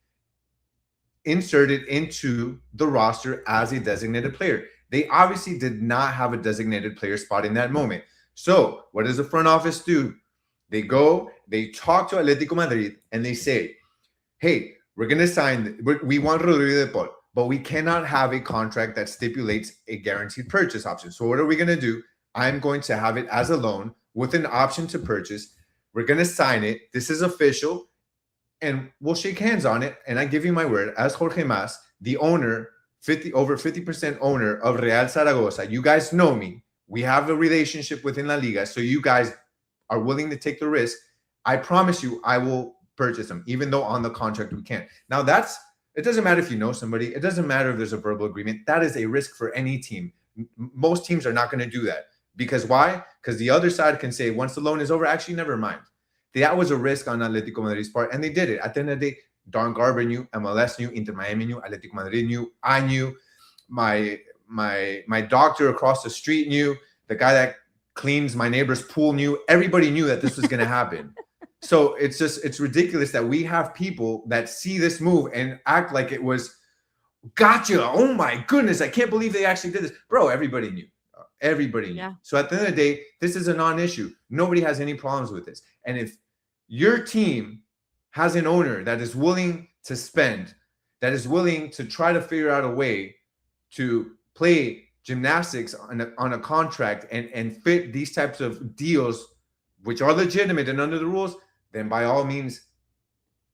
inserted into the roster as a designated player. They obviously did not have a designated player spot in that moment. So what does the front office do? They go, they talk to Atletico Madrid, and they say, hey, we're going to sign, we want Rodrigo de Paul, but we cannot have a contract that stipulates a guaranteed purchase option. So what are we going to do? I'm going to have it as a loan with an option to purchase. We're going to sign it. This is official. And we'll shake hands on it. And I give you my word, as Jorge Mas, the owner, over 50% owner of Real Zaragoza, you guys know me. We have a relationship within La Liga. So you guys are willing to take the risk. I promise you, I will purchase them, even though on the contract we can't. Now it doesn't matter if you know somebody. It doesn't matter if there's a verbal agreement. That is a risk for any team. Most teams are not going to do that. Because why? Because the other side can say, once the loan is over, actually, never mind. That was a risk on Atletico Madrid's part, and they did it. At the end of the day, Don Garber knew, MLS knew, Inter Miami knew, Atletico Madrid knew, I knew, my doctor across the street knew, the guy that cleans my neighbor's pool knew. Everybody knew that this was going to happen. So it's ridiculous that we have people that see this move and act like it was, gotcha, oh my goodness, I can't believe they actually did this. Bro, everybody knew. Everybody knew. Yeah. So at the end of the day, this is a non-issue. Nobody has any problems with this. And if your team has an owner that is willing to spend, that is willing to try to figure out a way to play gymnastics on a contract and fit these types of deals, which are legitimate and under the rules, then by all means,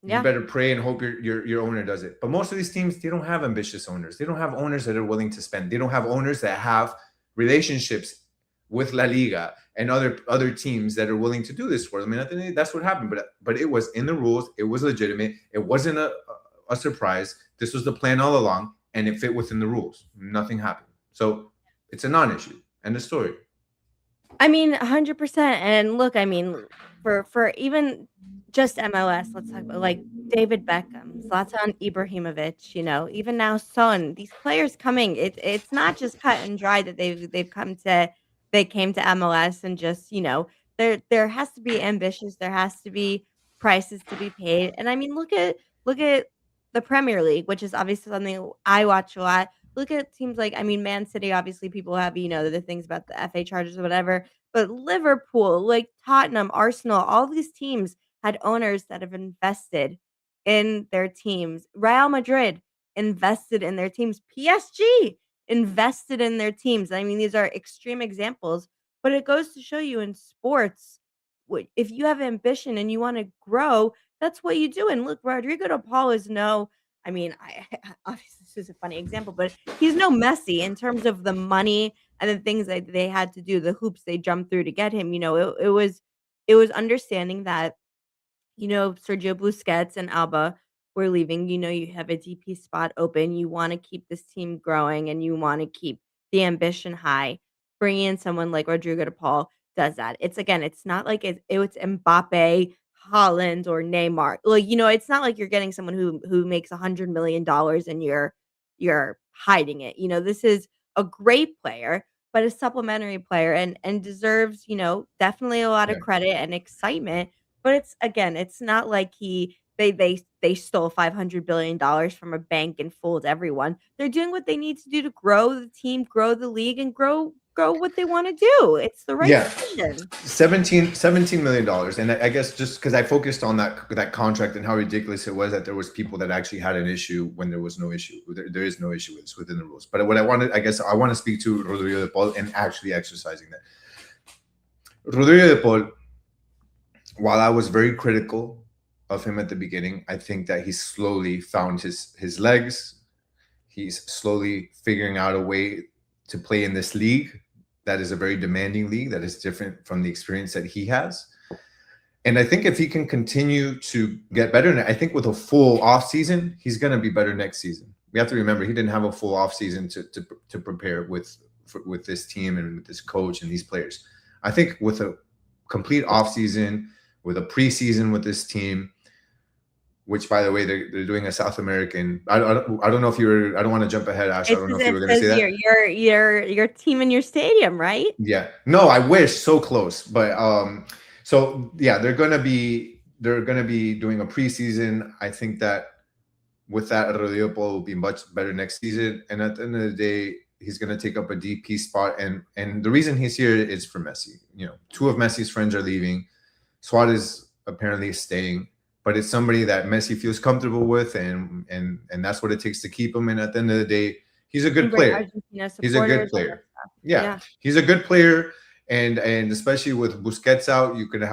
you better pray and hope your owner does it. But most of these teams, they don't have ambitious owners. They don't have owners that are willing to spend. They don't have owners that have relationships with La Liga and other teams that are willing to do this for them. And I think that's what happened. But it was in the rules. It was legitimate. It wasn't a surprise. This was the plan all along, and it fit within the rules. Nothing happened. So it's a non-issue. End of story. I mean, 100%. And look, I mean, for even just MLS, let's talk about like David Beckham, Zlatan Ibrahimovic, even now Son, these players coming, it's not just cut and dry that they came to MLS and just, there has to be ambitious, there has to be prices to be paid. And I mean, look at the Premier League, which is obviously something I watch a lot. Look at teams like, I mean, Man City, obviously people have, the things about the FA charges or whatever, but Liverpool, like Tottenham, Arsenal, all these teams had owners that have invested in their teams. Real Madrid invested in their teams. PSG invested in their teams. I mean, these are extreme examples, but it goes to show you in sports, if you have ambition and you want to grow, that's what you do. And look, Rodrigo de Paul is I mean, obviously this is a funny example, but he's no Messi in terms of the money and the things that they had to do, the hoops they jumped through to get him. It was understanding that, Sergio Busquets and Alba were leaving. You have a DP spot open. You want to keep this team growing and you want to keep the ambition high. Bringing in someone like Rodrigo de Paul does that. It's not like it's Mbappe, Holland, or Neymar. Like, it's not like you're getting someone who makes $100 million and you're hiding it. This is a great player, but a supplementary player and deserves, definitely a lot of credit and excitement. But it's not like they stole $500 billion from a bank and fooled everyone. They're doing what they need to do to grow the team, grow the league, and grow what they want to do. It's the right decision. $17 million. And I guess just because I focused on that contract and how ridiculous it was that there was people that actually had an issue when there was no issue. There is no issue with this within the rules. But what I want to speak to Rodrigo de Paul and actually exercising that. Rodrigo de Paul, while I was very critical of him at the beginning, I think that he slowly found his legs. He's slowly figuring out a way to play in this league that is a very demanding league that is different from the experience that he has. And I think if he can continue to get better, and I think with a full off season, he's going to be better next season. We have to remember he didn't have a full off season to prepare with this team and with this coach and these players. I think with a complete off season, with a preseason with this team, which, by the way, they're doing a South American. I don't know if I don't want to jump ahead, Ash. I don't know if you were going to say that. Your team in your stadium, right? Yeah. No, I wish so close, but so yeah, they're gonna be doing a preseason. I think that with that, Rodrigo Paul will be much better next season. And at the end of the day, he's gonna take up a DP spot. And the reason he's here is for Messi. Two of Messi's friends are leaving. Suarez apparently is staying. But it's somebody that Messi feels comfortable with, and that's what it takes to keep him. And at the end of the day, he's a good player. He's a good player. Yeah, he's a good player, and especially with Busquets out, you're gonna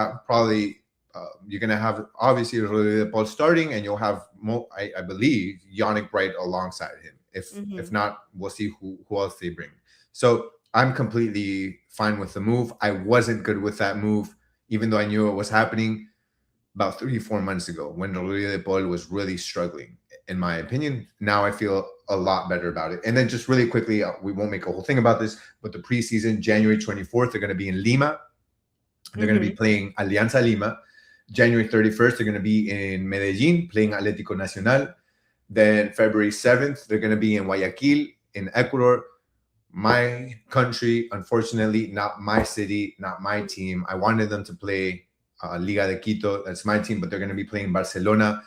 have obviously Rodrigo Paul starting, and you'll have I believe Yannick Bright alongside him. If not, we'll see who else they bring. So I'm completely fine with the move. I wasn't good with that move, even though I knew it was happening about 3-4 months ago when Rodrigo de Paul was really struggling, in my opinion. Now I feel a lot better about it. And then just really quickly, we won't make a whole thing about this, but the preseason, January 24th, they're going to be in Lima. They're going to be playing Alianza Lima. January 31st, they're going to be in Medellin playing Atlético Nacional. Then February 7th, they're going to be in Guayaquil in Ecuador. My country, unfortunately, not my city, not my team. I wanted them to play Liga de Quito. That's my team, but they're going to be playing Barcelona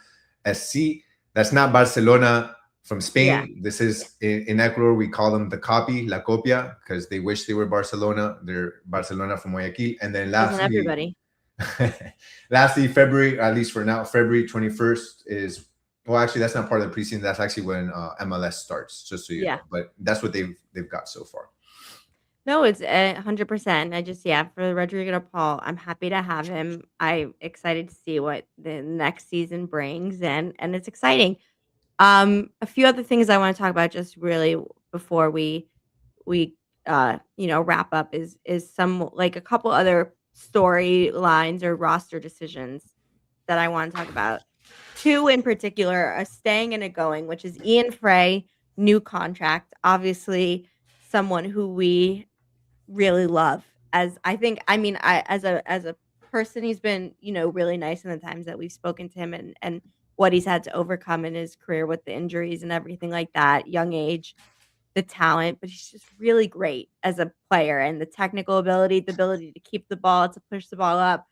SC. That's not Barcelona from Yeah. Spain. This is in Ecuador, we call them the copy, la copia, because they wish they were Barcelona. They're Barcelona from Guayaquil. And then Isn't lastly, everybody? lastly, February, at least for now, February 21st is, well, actually, that's not part of the preseason. That's actually when MLS starts, just so you Yeah. know. But that's what they've got so far. No, it's 100%. I just for Rodrigo Paul, I'm happy to have him. I'm excited to see what the next season brings, and it's exciting. A few other things I want to talk about just really before we wrap up is some like a couple other storylines or roster decisions that I want to talk about. Two in particular, a staying and a going, which is Ian Frey, new contract. Obviously, someone who we really love. As I think, I mean, I as a person, he's been really nice in the times that we've spoken to him and what he's had to overcome in his career with the injuries and everything like that, young age, the talent, but he's just really great as a player and the technical ability, the ability to keep the ball, to push the ball up.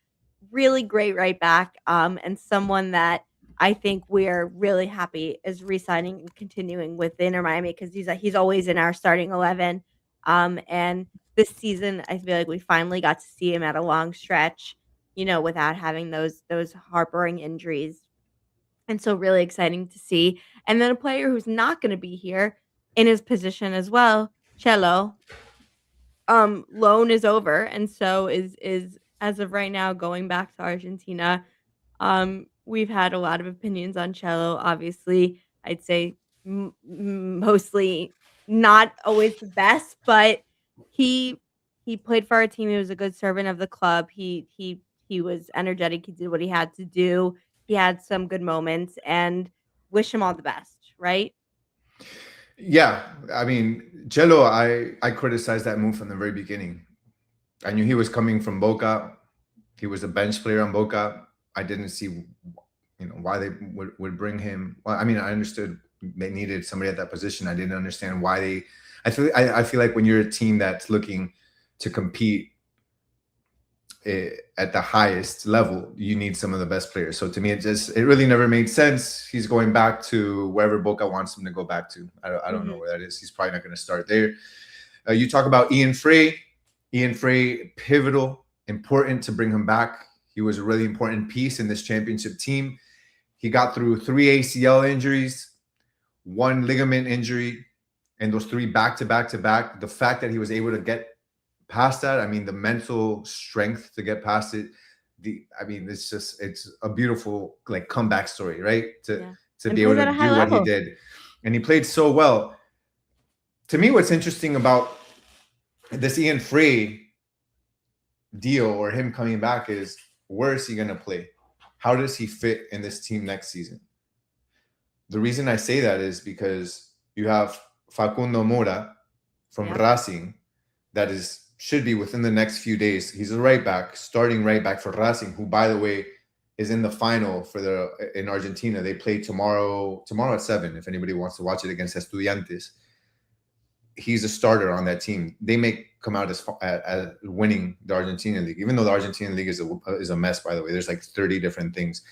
Really great right back, and someone that I think we're really happy is re-signing and continuing with Inter Miami because he's always in our starting 11. And this season, I feel like we finally got to see him at a long stretch, without having those harboring injuries, and so really exciting to see. And then a player who's not going to be here in his position as well, Cello. Loan is over, and so is as of right now going back to Argentina. We've had a lot of opinions on Cello. Obviously, I'd say mostly not always the best, but he he played for our team. He was a good servant of the club. He was energetic. He did what he had to do. He had some good moments, and wish him all the best. Right? Yeah, I mean, Jello, I criticized that move from the very beginning. I knew he was coming from Boca. He was a bench player on Boca. I didn't see, why they would bring him. Well, I mean, I understood they needed somebody at that position. I didn't understand why they. I feel like when you're a team that's looking to compete at the highest level, you need some of the best players. So to me, it really never made sense. He's going back to wherever Boca wants him to go back to. I don't know where that is. He's probably not going to start there. You talk about Ian Frey. Ian Frey, pivotal, important to bring him back. He was a really important piece in this championship team. He got through 3 ACL injuries, 1 ligament injury, and those 3 back-to-back. The fact that he was able to get past that, I mean, the mental strength to get past it. It's a beautiful like comeback story, right? To be able to do what he did, and he played so well. To me, what's interesting about this Ian Frey deal or him coming back is where is he going to play? How does he fit in this team next season? The reason I say that is because you have Facundo Mora from Racing that should be within the next few days. He's a right back, starting right back for Racing, who, by the way, is in the final in Argentina. They play tomorrow at 7. If anybody wants to watch it against Estudiantes, he's a starter on that team. They may come out as winning the Argentinian League, even though the Argentinian League is a mess. By the way, there's like 30 different things.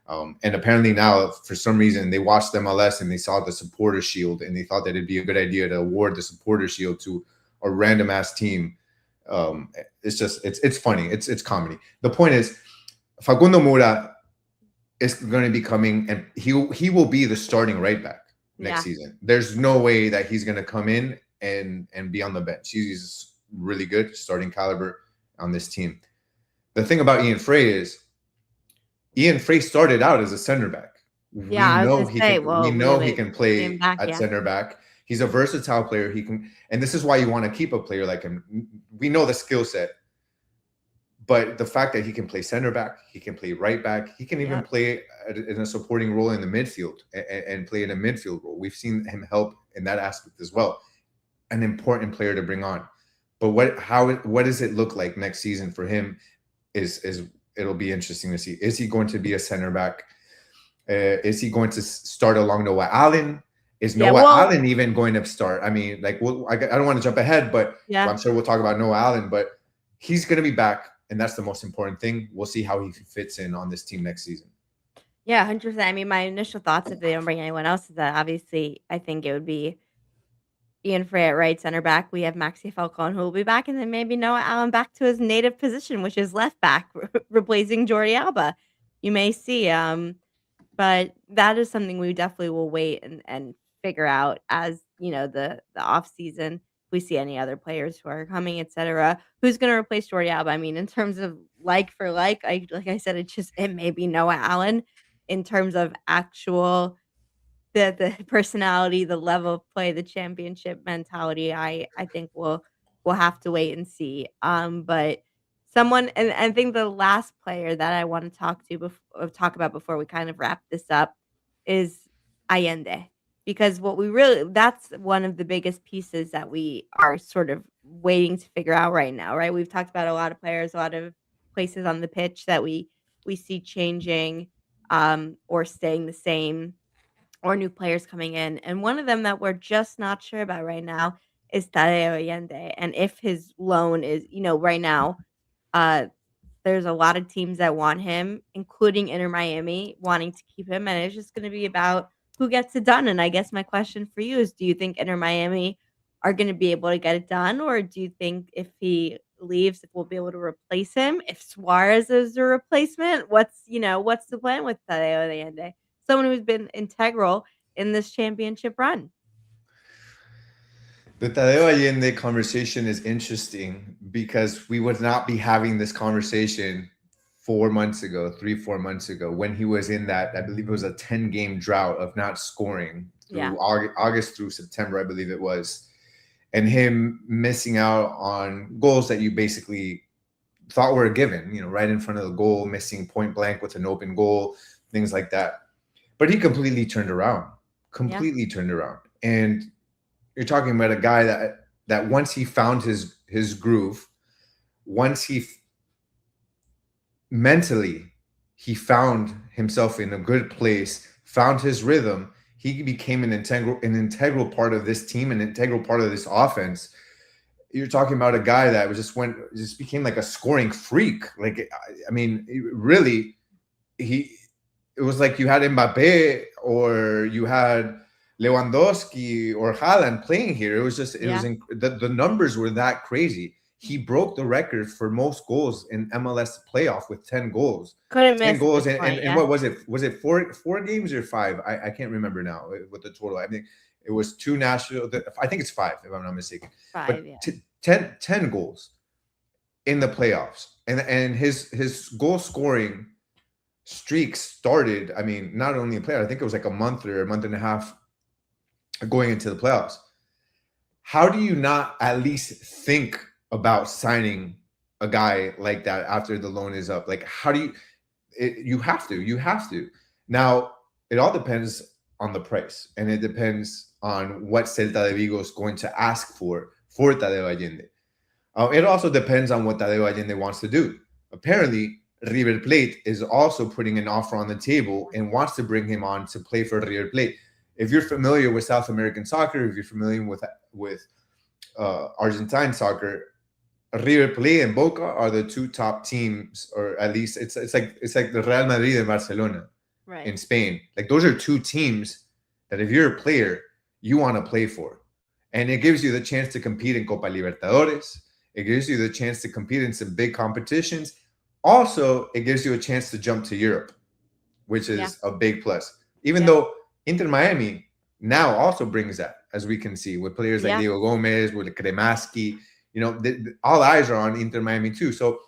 And apparently now, for some reason, they watched MLS and they saw the supporter shield and they thought that it'd be a good idea to award the supporter shield to a random ass team. It's funny. It's comedy. The point is, Facundo Mora is going to be coming, and he will be the starting right back next season. There's no way that he's going to come in and be on the bench. He's really good, starting caliber on this team. The thing about Ian Frey is Ian Frey started out as a center back. We know he can play at center back. He's a versatile player. He can, and this is why you want to keep a player like him. We know the skill set, but the fact that he can play center back, he can play right back, he can even play in a supporting role in the midfield and play in a midfield role. We've seen him help in that aspect as well. An important player to bring on. But what does it look like next season for him? It'll be interesting to see. Is he going to be a center back? Is he going to start along Noah Allen? Is Noah Allen even going to start? I mean, like, I don't want to jump ahead, but I'm sure we'll talk about Noah Allen. But he's going to be back, and that's the most important thing. We'll see how he fits in on this team next season. Yeah, 100%. I mean, my initial thoughts if they don't bring anyone else is that obviously I think it would be Ian Frey at right center back. We have Maxi Falcone who will be back, and then maybe Noah Allen back to his native position, which is left back, replacing Jordi Alba. You may see. But that is something we definitely will wait and figure out as, the off season. If we see any other players who are coming, etcetera. Who's gonna replace Jordi Alba? I mean, in terms of like for like I said, it may be Noah Allen in terms of actual the personality, the level of play, the championship mentality, I think we'll have to wait and see. But someone and I think the last player that I want to talk about before we kind of wrap this up is Allende. Because what we really that's one of the biggest pieces that we are sort of waiting to figure out right now, right? We've talked about a lot of players, a lot of places on the pitch that we see changing or staying the same or new players coming in. And one of them that we're just not sure about right now is Tadeo Allende. And if his loan is, right now, uh, there's a lot of teams that want him, including Inter Miami, wanting to keep him. And it's just going to be about who gets it done. And I guess my question for you is do you think Inter Miami are going to be able to get it done? Or do you think if he leaves, if we'll be able to replace him? If Suarez is a replacement, what's the plan with Tadeo Allende? Someone who's been integral in this championship run. The Tadeo Allende conversation is interesting because we would not be having this conversation 4 months ago, 4 months ago, when he was in that, I believe it was a 10-game drought of not scoring through August through September, I believe it was. And him missing out on goals that you basically thought were a given, right in front of the goal, missing point blank with an open goal, things like that. But he completely turned around, And you're talking about a guy that once he found his groove, once mentally he found himself in a good place, found his rhythm, he became an integral part of this team, an integral part of this offense. You're talking about a guy that just became like a scoring freak. Like, I mean, really, it was like you had Mbappe or you had Lewandowski or Haaland playing here. It was the numbers were that crazy. He broke the record for most goals in MLS playoff with 10 goals. Couldn't miss 10 goals and what was it? Was it four games or five? I can't remember now what the total. I think it was two national. I think it's five if I'm not mistaken. Five, but 10 goals in the playoffs, and his goal scoring streak started. I mean, not only in playoffs. I think it was like a month and a half going into the playoffs. How do you not at least think about signing a guy like that after the loan is up? Like, how do you have to. Now, it all depends on the price, and it depends on what Celta de Vigo is going to ask for Tadeo Allende. It also depends on what Tadeo Allende wants to do. Apparently, River Plate is also putting an offer on the table and wants to bring him on to play for River Plate. If you're familiar with South American soccer, if you're familiar with Argentine soccer, River Plate and Boca are the two top teams, or at least it's like the Real Madrid and Barcelona in Spain. Like, those are two teams that if you're a player, you want to play for. And it gives you the chance to compete in Copa Libertadores. It gives you the chance to compete in some big competitions. Also, it gives you a chance to jump to Europe, which is a big plus. Even though Inter Miami now also brings that, as we can see, with players like Diego Gomez, with Kremaski. All eyes are on Inter Miami too. So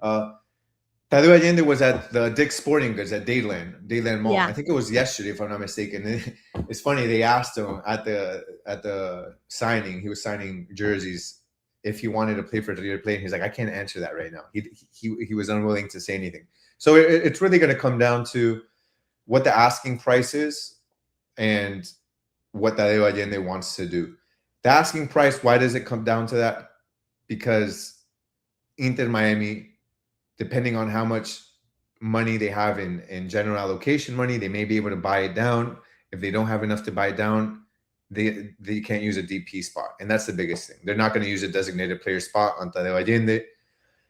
Tadeo Allende was at the Dick's Sporting Goods at Dayland Mall. I think it was yesterday, if I'm not mistaken. It's funny, they asked him at the signing, he was signing jerseys, if he wanted to play for River Plate. He's like, I can't answer that right now. He was unwilling to say anything. So it's really going to come down to what the asking price is and what Tadeo Allende wants to do. The asking price, why does it come down to that? Because Inter Miami, depending on how much money they have in general allocation money, they may be able to buy it down. If they don't have enough to buy it down, they can't use a DP spot. And that's the biggest thing. They're not going to use a designated player spot on Tadeo Allende.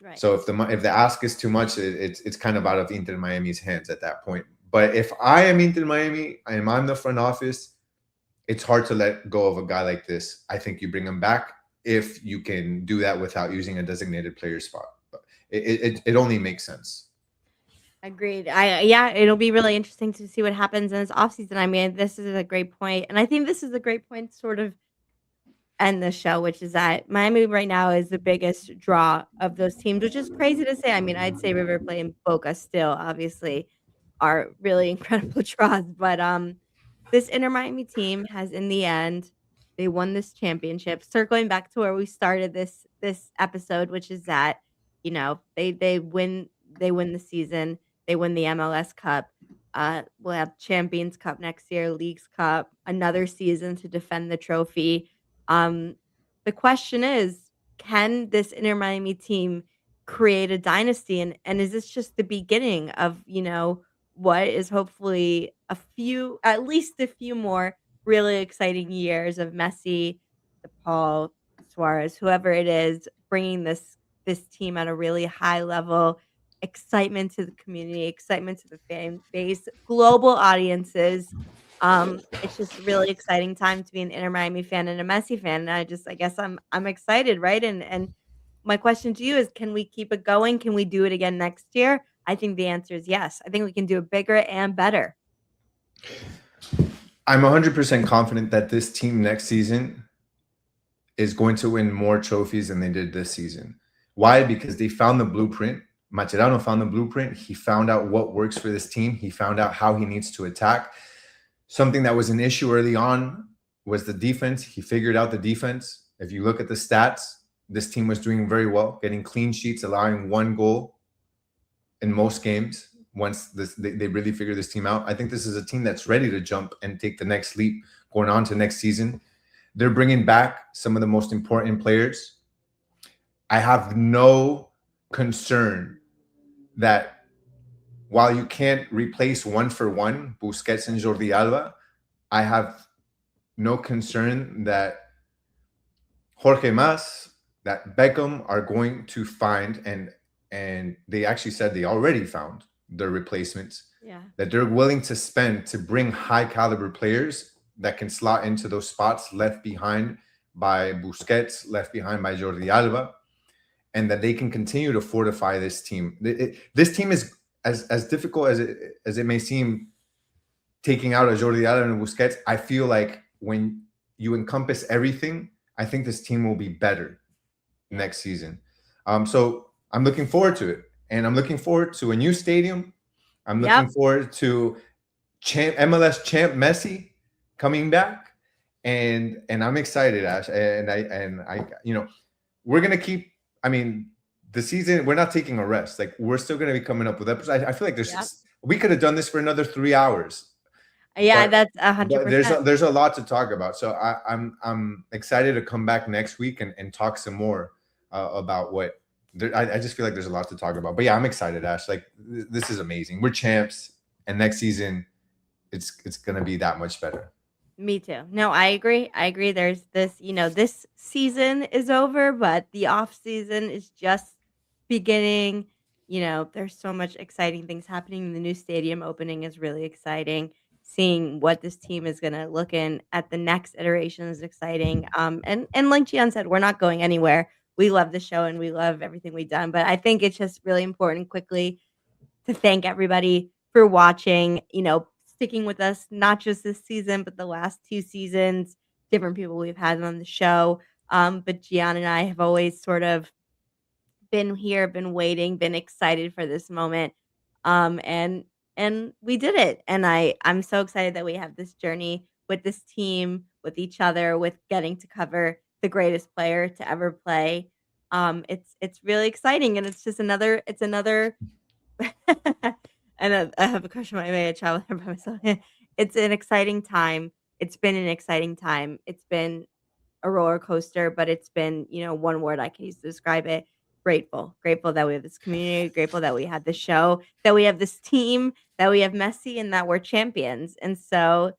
Right. So if the ask is too much, it's kind of out of Inter Miami's hands at that point. But if I am Inter Miami and I'm the front office, it's hard to let go of a guy like this. I think you bring him back if you can do that without using a designated player spot. It only makes sense. Agreed. Yeah, it'll be really interesting to see what happens in this offseason. I mean, this is a great point, and I think this is a great point to sort of end the show, which is that Miami right now is the biggest draw of those teams, which is crazy to say. I mean, I'd say River Plate and Boca still obviously are really incredible draws, but this Inter Miami team has in the end they won this championship. Circling back to where we started this episode, which is that they win the season, they win the MLS Cup. We'll have Champions Cup next year, Leagues Cup, another season to defend the trophy. Um, the question is, can this Inter Miami team create a dynasty? And is this just the beginning of, what is hopefully at least a few more really exciting years of Messi, DePaul, Suarez, whoever it is, bringing this team at a really high level, excitement to the community, excitement to the fan base, global audiences. It's just a really exciting time to be an Inter Miami fan and a Messi fan. And I guess I'm excited, right? And my question to you is, can we keep it going? Can we do it again next year? I think the answer is yes. I think we can do it bigger and better. I'm 100% confident that this team next season is going to win more trophies than they did this season. Why? Because they found the blueprint. Mascherano found the blueprint. He found out what works for this team. He found out how he needs to attack. Something that was an issue early on was the defense. He figured out the defense. If you look at the stats, this team was doing very well, getting clean sheets, allowing one goal in most games. Once they really figured this team out, I think this is a team that's ready to jump and take the next leap going on to next season. They're bringing back some of the most important players. I have no concern that while you can't replace one for one Busquets and Jordi Alba, I have no concern that Jorge Mas, that Beckham are going to find, and they actually said they already found their replacements, that they're willing to spend to bring high caliber players that can slot into those spots left behind by Busquets, left behind by Jordi Alba, and that they can continue to fortify this team. This team is as difficult as it may seem, taking out a Jordi Alba and Busquets. I feel like when you encompass everything, I think this team will be better next season. So I'm looking forward to it. And I'm looking forward to a new stadium. I'm looking forward to MLS champ Messi coming back. And I'm excited, Ash. And I we're going to keep, the season, we're not taking a rest. Like, we're still going to be coming up with episodes. I feel like we could have done this for another 3 hours. Yeah, that's 100%. There's a lot to talk about. So I'm excited to come back next week and talk some more about what I just feel like there's a lot to talk about. But yeah, I'm excited, Ash. Like, this is amazing. We're champs, and next season it's gonna be that much better. Me too. No, I agree. There's this, this season is over, but the off season is just beginning. There's so much exciting things happening. The new stadium opening is really exciting. Seeing what this team is going to look in at the next iteration is exciting. And like Gian said, we're not going anywhere. We love the show and we love everything we've done. But I think it's just really important quickly to thank everybody for watching, sticking with us, not just this season, but the last 2 seasons, different people we've had on the show. But Gian and I have always sort of been here, been waiting, been excited for this moment. And we did it. And I'm so excited that we have this journey with this team, with each other, with getting to cover the greatest player to ever play. It's really exciting, and it's another and I have a crush on my way. I travel here by myself. It's an exciting time. It's been an exciting time. It's been a roller coaster, but it's been, one word I can use to describe it: grateful. Grateful that we have this community, grateful that we had the show, that we have this team, that we have Messi, and that we're champions. And so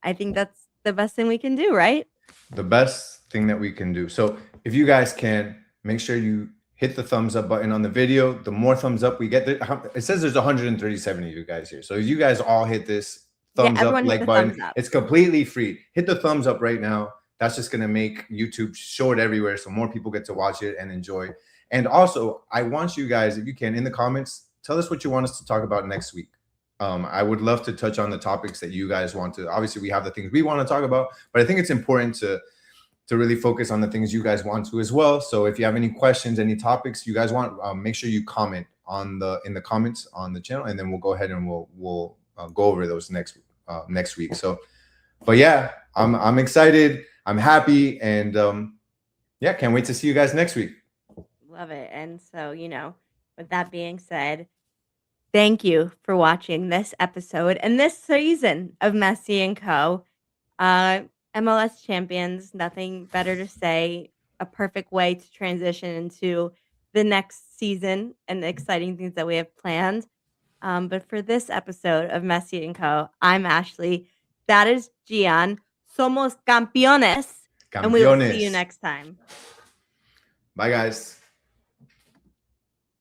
I think that's the best thing we can do, right? The best thing that we can do. So if you guys can, make sure you hit hit the thumbs up button on the video. The more thumbs up we get, it says there's 137 of you guys here. So if you guys all hit this thumbs up everyone hit like the button, thumbs up. it's completely free. Hit the thumbs up right now. That's just going to make YouTube show it everywhere so more people get to watch it and enjoy. And also, I want you guys, if you can, in the comments, tell us what you want us to talk about next week. I would love to touch on the topics that you guys want to. Obviously, we have the things we want to talk about, but I think it's important to really focus on the things you guys want to as well. So if you have any questions, any topics you guys want, make sure you comment in the comments on the channel, and then we'll go ahead and we'll go over those next week. So, but yeah, I'm excited. I'm happy, and yeah, can't wait to see you guys next week. Love it. And so, with that being said, thank you for watching this episode and this season of Messi and Co. MLS champions, nothing better to say. A perfect way to transition into the next season and the exciting things that we have planned. But for this episode of Messi and Co., I'm Ashley. That is Gian. Somos campeones. And we will see you next time. Bye, guys.